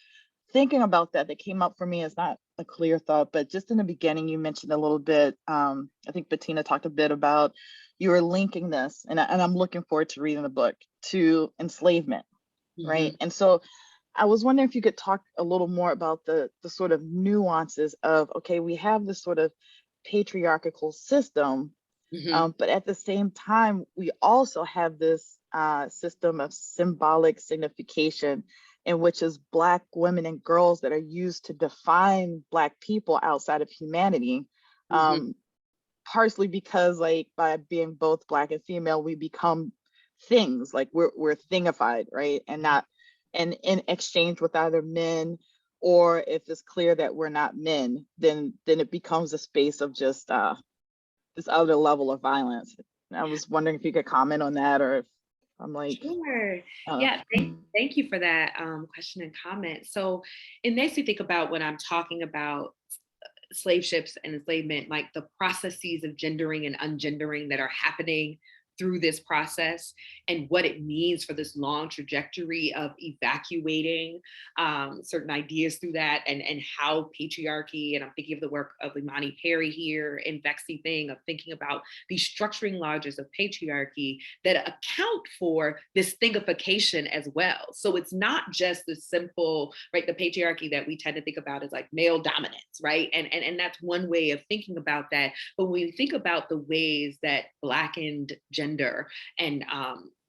thinking about that came up for me. It's not a clear thought, but just in the beginning, you mentioned a little bit, I think Bettina talked a bit about, you were linking this, and I'm looking forward to reading the book, to enslavement, right? And so I was wondering if you could talk a little more about the sort of nuances of, okay, we have this sort of patriarchal system, but at the same time, we also have this system of symbolic signification, in which is Black women and girls that are used to define Black people outside of humanity. Partially because, like, by being both Black and female, we become things, like we're thingified, right? And not, and in exchange with either men, or if it's clear that we're not men, then it becomes a space of just this other level of violence. I was wondering if you could comment on that, or if I'm like, sure. Yeah, thank you for that question and comment. So it makes me think about, when I'm talking about slave ships and enslavement, like the processes of gendering and ungendering that are happening through this process, and what it means for this long trajectory of evacuating certain ideas through that, and how patriarchy, and I'm thinking of the work of Imani Perry here in Vexy Thing, of thinking about these structuring lodges of patriarchy that account for this thingification as well. So it's not just the simple, right, the patriarchy that we tend to think about as like male dominance, right? And that's one way of thinking about that. But when we think about the ways that Blackened gender and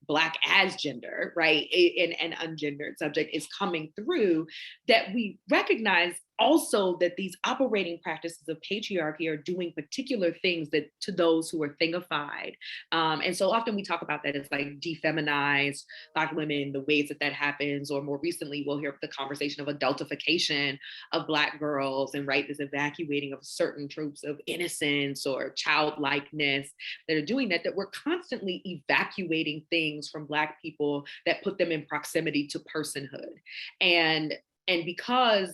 Black as gender, right, and ungendered subject is coming through, that we recognize also that these operating practices of patriarchy are doing particular things that to those who are thingified. And so often we talk about that as like defeminized Black women, the ways that happens, or more recently, we'll hear the conversation of adultification of Black girls, and right, this evacuating of certain tropes of innocence or childlikeness that are doing that we're constantly evacuating things from Black people that put them in proximity to personhood. And because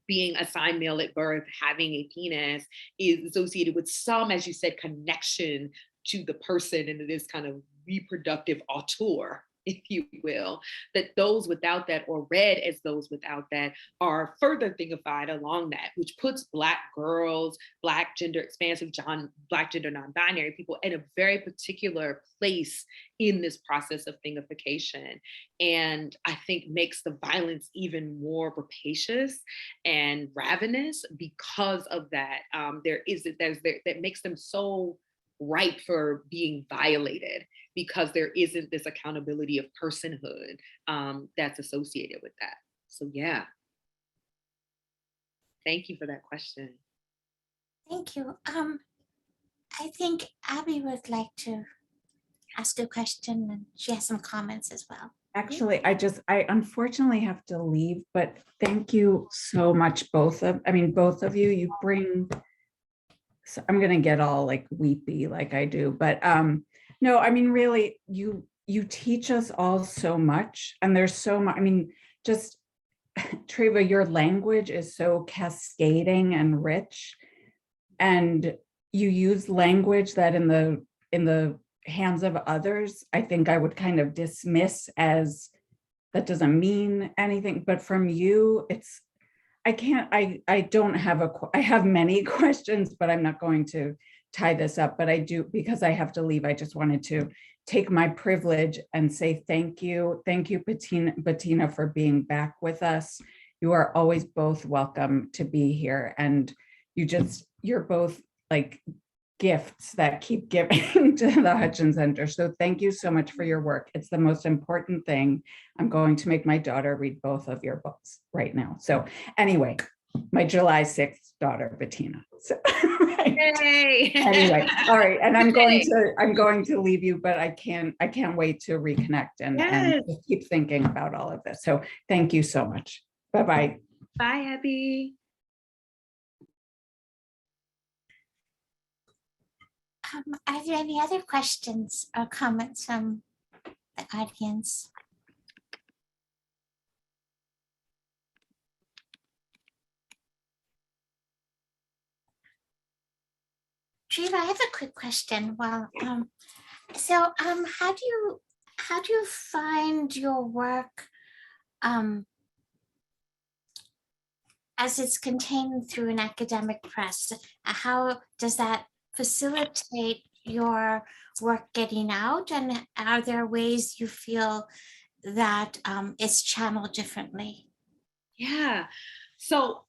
being assigned male at birth, having a penis is associated with some, as you said, connection to the person and this kind of reproductive auteur, if you will, that those without that, or read as those without that, are further thingified along that, which puts Black girls, Black gender expansive, Black gender non-binary people in a very particular place in this process of thingification. And I think makes the violence even more rapacious and ravenous because of that. That makes them so ripe for being violated, because there isn't this accountability of personhood that's associated with that. So yeah. Thank you for that question. Thank you. I think Abby would like to ask a question, and she has some comments as well. Actually, I unfortunately have to leave, but thank you so much, both of you. You bring, so I'm gonna get all like weepy like I do, but no, I mean, really, you teach us all so much, and there's so much, I mean, just Treva, your language is so cascading and rich, and you use language that in the hands of others, I think I would kind of dismiss as that doesn't mean anything, but from you, it's, I have many questions, but I'm not going to tie this up, but I do, because I have to leave, I just wanted to take my privilege and say thank you. Thank you, Bettina, for being back with us. You are always both welcome to be here. And you're both like gifts that keep giving to the Hutchins Center. So thank you so much for your work. It's the most important thing. I'm going to make my daughter read both of your books right now. So anyway, my July 6th daughter, Bettina. So, right. Yay. Anyway, all right. And I'm going to leave you, but I can't wait to reconnect and just keep thinking about all of this. So thank you so much. Bye-bye. Bye, Abby. Are there any other questions or comments from the audience? Treva, I have a quick question. Well, how do you find your work as it's contained through an academic press? How does that facilitate your work getting out? And are there ways you feel that it's channeled differently? Yeah. So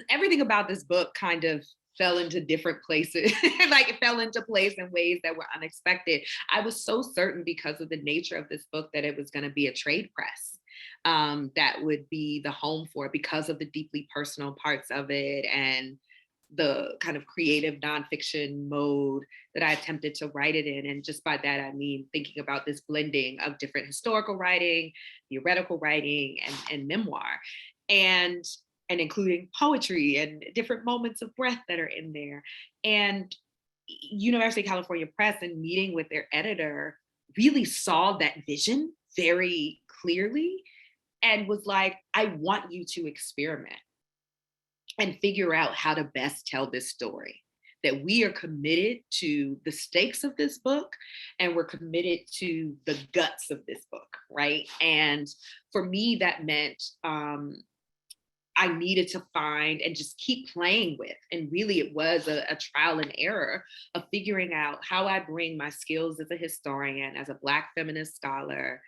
everything about this book kind of fell into different places. Like it fell into place in ways that were unexpected. I was so certain because of the nature of this book that it was going to be a trade press that would be the home for it because of the deeply personal parts of it and the kind of creative nonfiction mode that I attempted to write it in. And just by that, I mean, thinking about this blending of different historical writing, theoretical writing, and memoir, and including poetry and different moments of breath that are in there. And University of California Press, and meeting with their editor, really saw that vision very clearly and was like, I want you to experiment and figure out how to best tell this story. That we are committed to the stakes of this book and we're committed to the guts of this book, right? And for me, that meant I needed to find and just keep playing with. And really it was a trial and error of figuring out how I bring my skills as a historian, as a Black feminist scholar,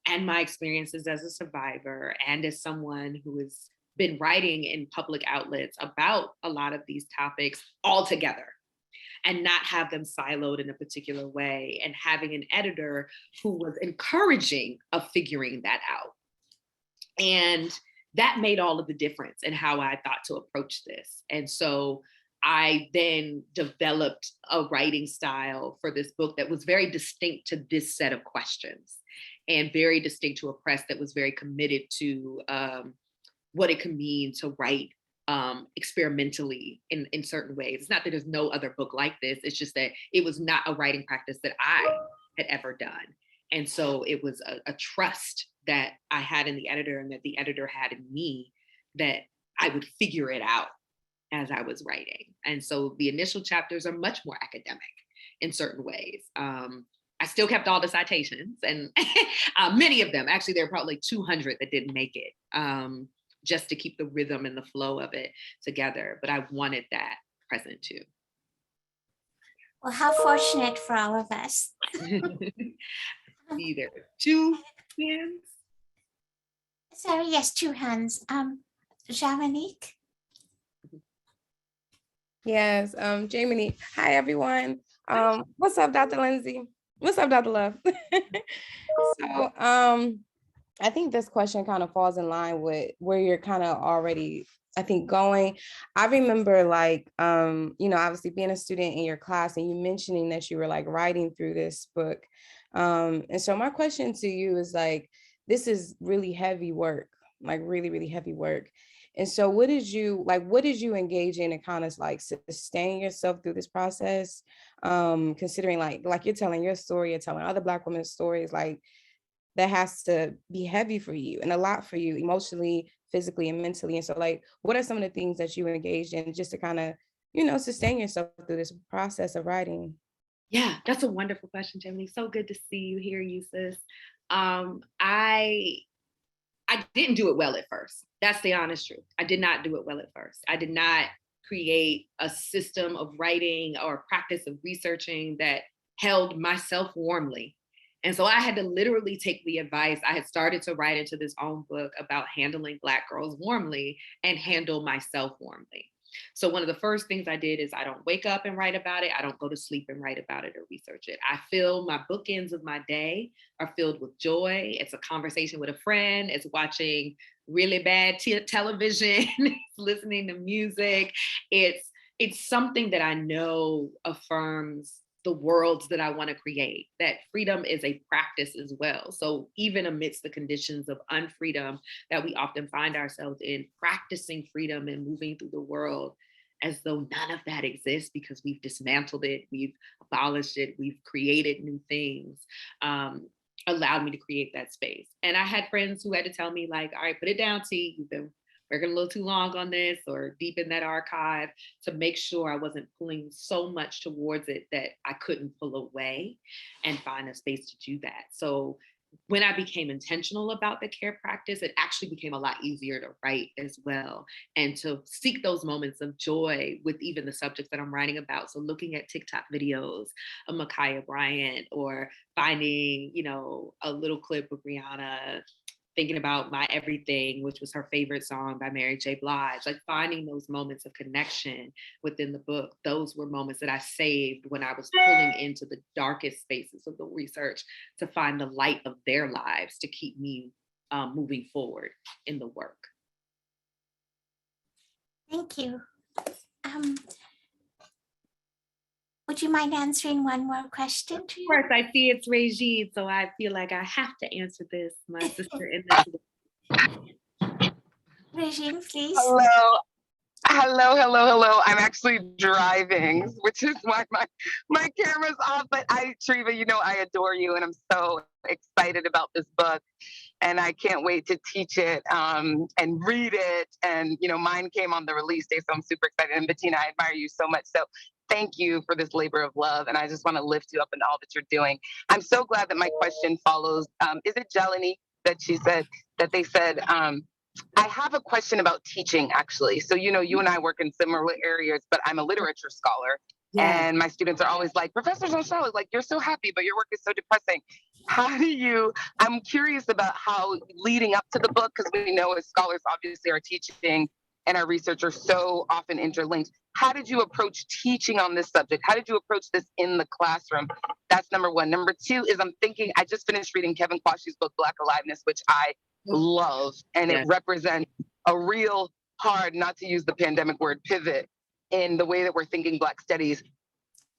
and my experiences as a survivor and as someone who has been writing in public outlets about a lot of these topics all together and not have them siloed in a particular way, and having an editor who was encouraging of figuring that out. And that made all of the difference in how I thought to approach this. And so I then developed a writing style for this book that was very distinct to this set of questions and very distinct to a press that was very committed to what it can mean to write experimentally in certain ways. It's not that there's no other book like this, it's just that it was not a writing practice that I had ever done. And so it was a trust that I had in the editor and that the editor had in me that I would figure it out as I was writing. And so the initial chapters are much more academic in certain ways. I still kept all the citations, and many of them, actually there are probably 200 that didn't make it, just to keep the rhythm and the flow of it together. But I wanted that present too. Well, how fortunate for all of us. Either two hands. Sorry, yes, two hands. Jaminique. Yes, Jamie. Hi, everyone. What's up, Dr. Lindsey? What's up, Dr. Love? So, I think this question kind of falls in line with where you're kind of already, I think, going. I remember like, obviously being a student in your class and you mentioning that you were like writing through this book. And so my question to you is like, this is really heavy work, like really, really heavy work. And so what did you engage in to kind of like sustain yourself through this process? Considering like you're telling your story, you're telling other Black women's stories, like that has to be heavy for you and a lot for you emotionally, physically, and mentally. And so like, what are some of the things that you engaged in just to kind of, sustain yourself through this process of writing? Yeah, that's a wonderful question, Jamie. So good to see you, hear you, sis. I didn't do it well at first. That's the honest truth. I did not do it well at first. I did not create a system of writing or practice of researching that held myself warmly. And so I had to literally take the advice. I had started to write into this own book about handling Black girls warmly and handle myself warmly. So one of the first things I did is I don't wake up and write about it. I don't go to sleep and write about it or research it. I feel my bookends of my day are filled with joy. It's a conversation with a friend. It's watching really bad television. It's listening to music. It's something that I know affirms the worlds that I want to create, that freedom is a practice as well. So even amidst the conditions of unfreedom that we often find ourselves in, practicing freedom and moving through the world as though none of that exists because we've dismantled it, we've abolished it, we've created new things, allowed me to create that space. And I had friends who had to tell me like, all right, put it down, T, you've been working a little too long on this, or deep in that archive, to make sure I wasn't pulling so much towards it that I couldn't pull away and find a space to do that. So when I became intentional about the care practice, it actually became a lot easier to write as well and to seek those moments of joy with even the subjects that I'm writing about. So looking at TikTok videos of Ma'Khia Bryant, or finding, a little clip of Rihanna thinking about My Everything, which was her favorite song by Mary J. Blige, like finding those moments of connection within the book. Those were moments that I saved when I was pulling into the darkest spaces of the research to find the light of their lives to keep me moving forward in the work. Thank you. Would you mind answering one more question? Of course, I see it's Regine, so I feel like I have to answer this, my sister in this. Regine, please. Hello. I'm actually driving, which is why my camera's off. But Treva, I adore you, and I'm so excited about this book. And I can't wait to teach it and read it. And, mine came on the release day, so I'm super excited. And Bettina, I admire you so much. So thank you for this labor of love. And I just want to lift you up in all that you're doing. I'm so glad that my question follows. Is it Jelani that they said, I have a question about teaching, actually. So, you and I work in similar areas, but I'm a literature scholar. Yeah. And my students are always like, Professor Gonzalez, like, you're so happy, but your work is so depressing. I'm curious about how leading up to the book, because we know as scholars, obviously our teaching and our research are so often interlinked. How did you approach teaching on this subject? How did you approach this in the classroom? That's number one. Number two is I just finished reading Kevin Quashie's book, Black Aliveness, which I love. And it represents a real hard, not to use the pandemic word, pivot in the way that we're thinking Black studies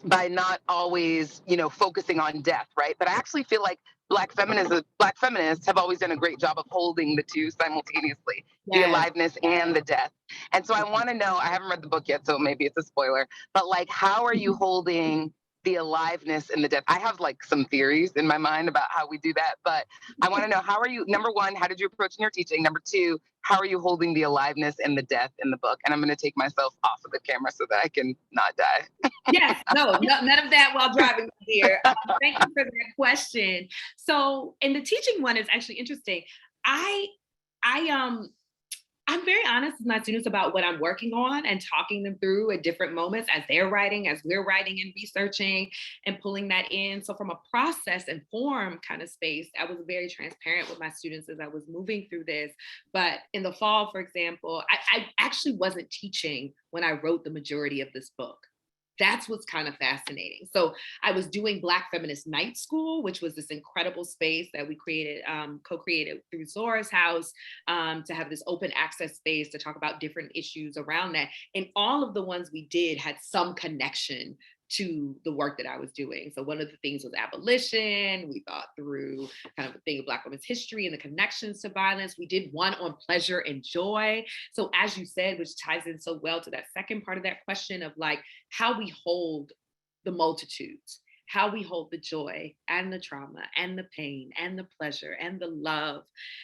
by not always, focusing on death, right? But I actually feel like Black feminists have always done a great job of holding the two simultaneously, the aliveness and the death. And so I want to know, I haven't read the book yet, so maybe it's a spoiler, but like, how are you holding the aliveness and the death? I have like some theories in my mind about how we do that, but I want to know, number one, how did you approach in your teaching? Number two, how are you holding the aliveness and the death in the book? And I'm going to take myself off of the camera so that I can not die. Yes, no, none of that while driving here. Thank you for that question. So, and the teaching one is actually interesting. I'm very honest with my students about what I'm working on and talking them through at different moments as they're writing, as we're writing and researching and pulling that in. So from a process and form kind of space, I was very transparent with my students as I was moving through this. But in the fall, for example, I actually wasn't teaching when I wrote the majority of this book. That's what's kind of fascinating. So I was doing Black Feminist Night School, which was this incredible space that we created, co-created through Zora's House, to have this open access space to talk about different issues around that. And all of the ones we did had some connection to the work that I was doing. So one of the things was abolition. We thought through kind of a thing of Black women's history and the connections to violence. We did one on pleasure and joy. So as you said, which ties in so well to that second part of that question of like how we hold the multitudes, how we hold the joy and the trauma and the pain and the pleasure and the love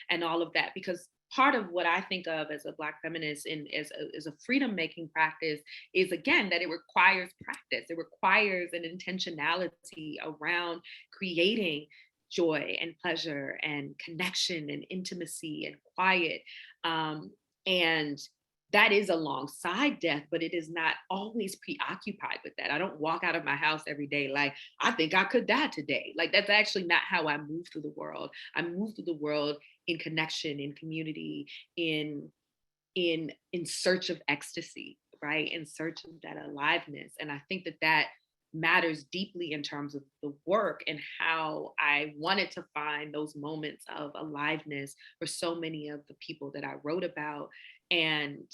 and all of that. Because part of what I think of as a Black feminist and as a freedom-making practice is, again, that it requires practice. It requires an intentionality around creating joy and pleasure and connection and intimacy and quiet. And that is alongside death, but it is not always preoccupied with that. I don't walk out of my house every day like, I think I could die today. Like, that's actually not how I move through the world. I move through the world in connection, in community, in search of ecstasy, right? In search of that aliveness. And I think that matters deeply in terms of the work and how I wanted to find those moments of aliveness for so many of the people that I wrote about, and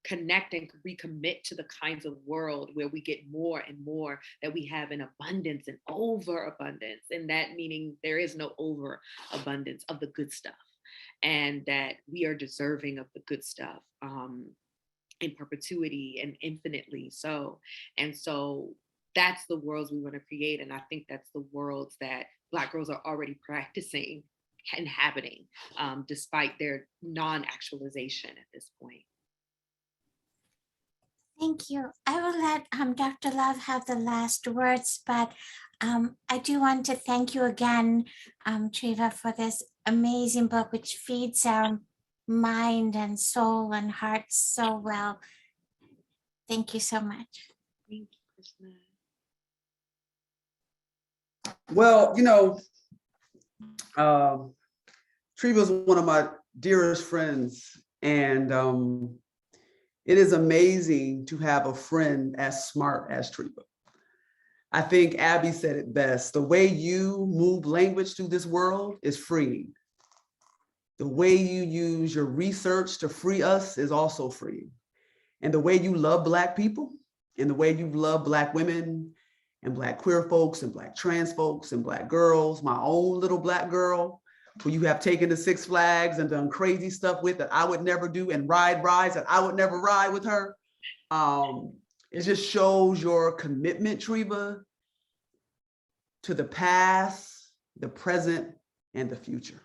connect and recommit to the kinds of world where we get more and more, that we have an abundance and overabundance. And that meaning there is no overabundance of the good stuff, and that we are deserving of the good stuff in perpetuity and infinitely so. And so that's the worlds we want to create. And I think that's the worlds that Black girls are already practicing inhabiting, despite their non-actualization at this point. Thank you. I will let Dr. Love have the last words, but I do want to thank you again, Treva, for this amazing book, which feeds our mind and soul and heart so well. Thank you so much. Thank you, Krishna. Well, Treva is one of my dearest friends, and it is amazing to have a friend as smart as Treva. I think Abby said it best. The way you move language through this world is freeing. The way you use your research to free us is also freeing. And the way you love Black people, and the way you love Black women and Black queer folks and Black trans folks and Black girls, my own little Black girl, who you have taken to Six Flags and done crazy stuff with that I would never do, and ride rides that I would never ride with her. It just shows your commitment, Treva, to the past, the present, and the future.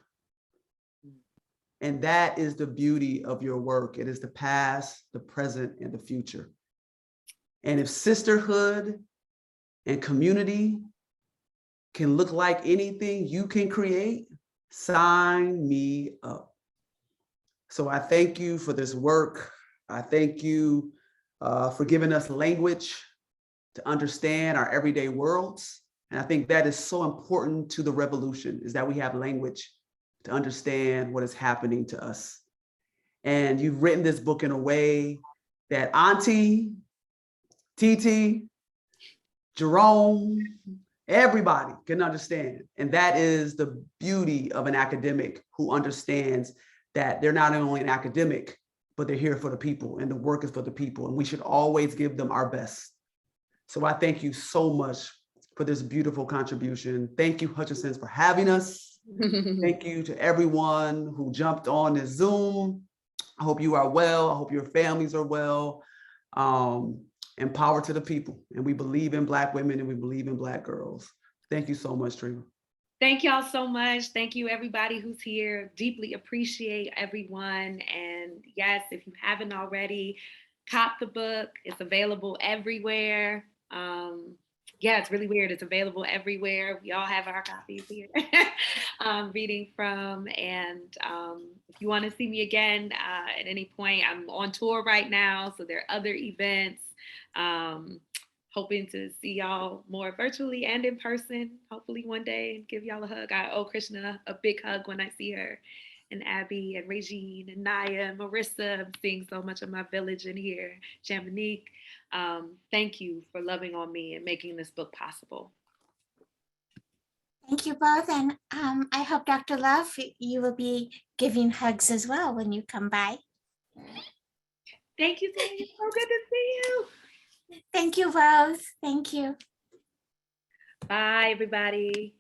And that is the beauty of your work. It is the past, the present, and the future. And if sisterhood and community can look like anything you can create, sign me up. So I thank you for this work. I thank you for giving us language to understand our everyday worlds. And I think that is so important to the revolution, is that we have language to understand what is happening to us. And you've written this book in a way that Auntie, TT, Jerome, everybody can understand. And that is the beauty of an academic who understands that they're not only an academic, but they're here for the people, and the work is for the people. And we should always give them our best. So I thank you so much for this beautiful contribution. Thank you, Hutchinsons, for having us. Thank you to everyone who jumped on this Zoom. I hope you are well. I hope your families are well. And power to the people. And we believe in Black women, and we believe in Black girls. Thank you so much, Treva. Thank y'all so much. Thank you, everybody who's here. Deeply appreciate everyone. And yes, if you haven't already, cop the book. It's available everywhere. Yeah, it's really weird. It's available everywhere. We all have our copies here reading from. And if you want to see me again at any point, I'm on tour right now. So there are other events. Hoping to see y'all more virtually and in person, hopefully one day, and give y'all a hug. I owe Krishna a big hug when I see her, and Abby and Regine and Naya and Marissa. I'm seeing so much of my village in here. Jaminique, thank you for loving on me and making this book possible. Thank you both. And I hope, Dr. Love, you will be giving hugs as well when you come by. Thank you, Dania. So good to see you. Thank you both. Thank you. Bye, everybody.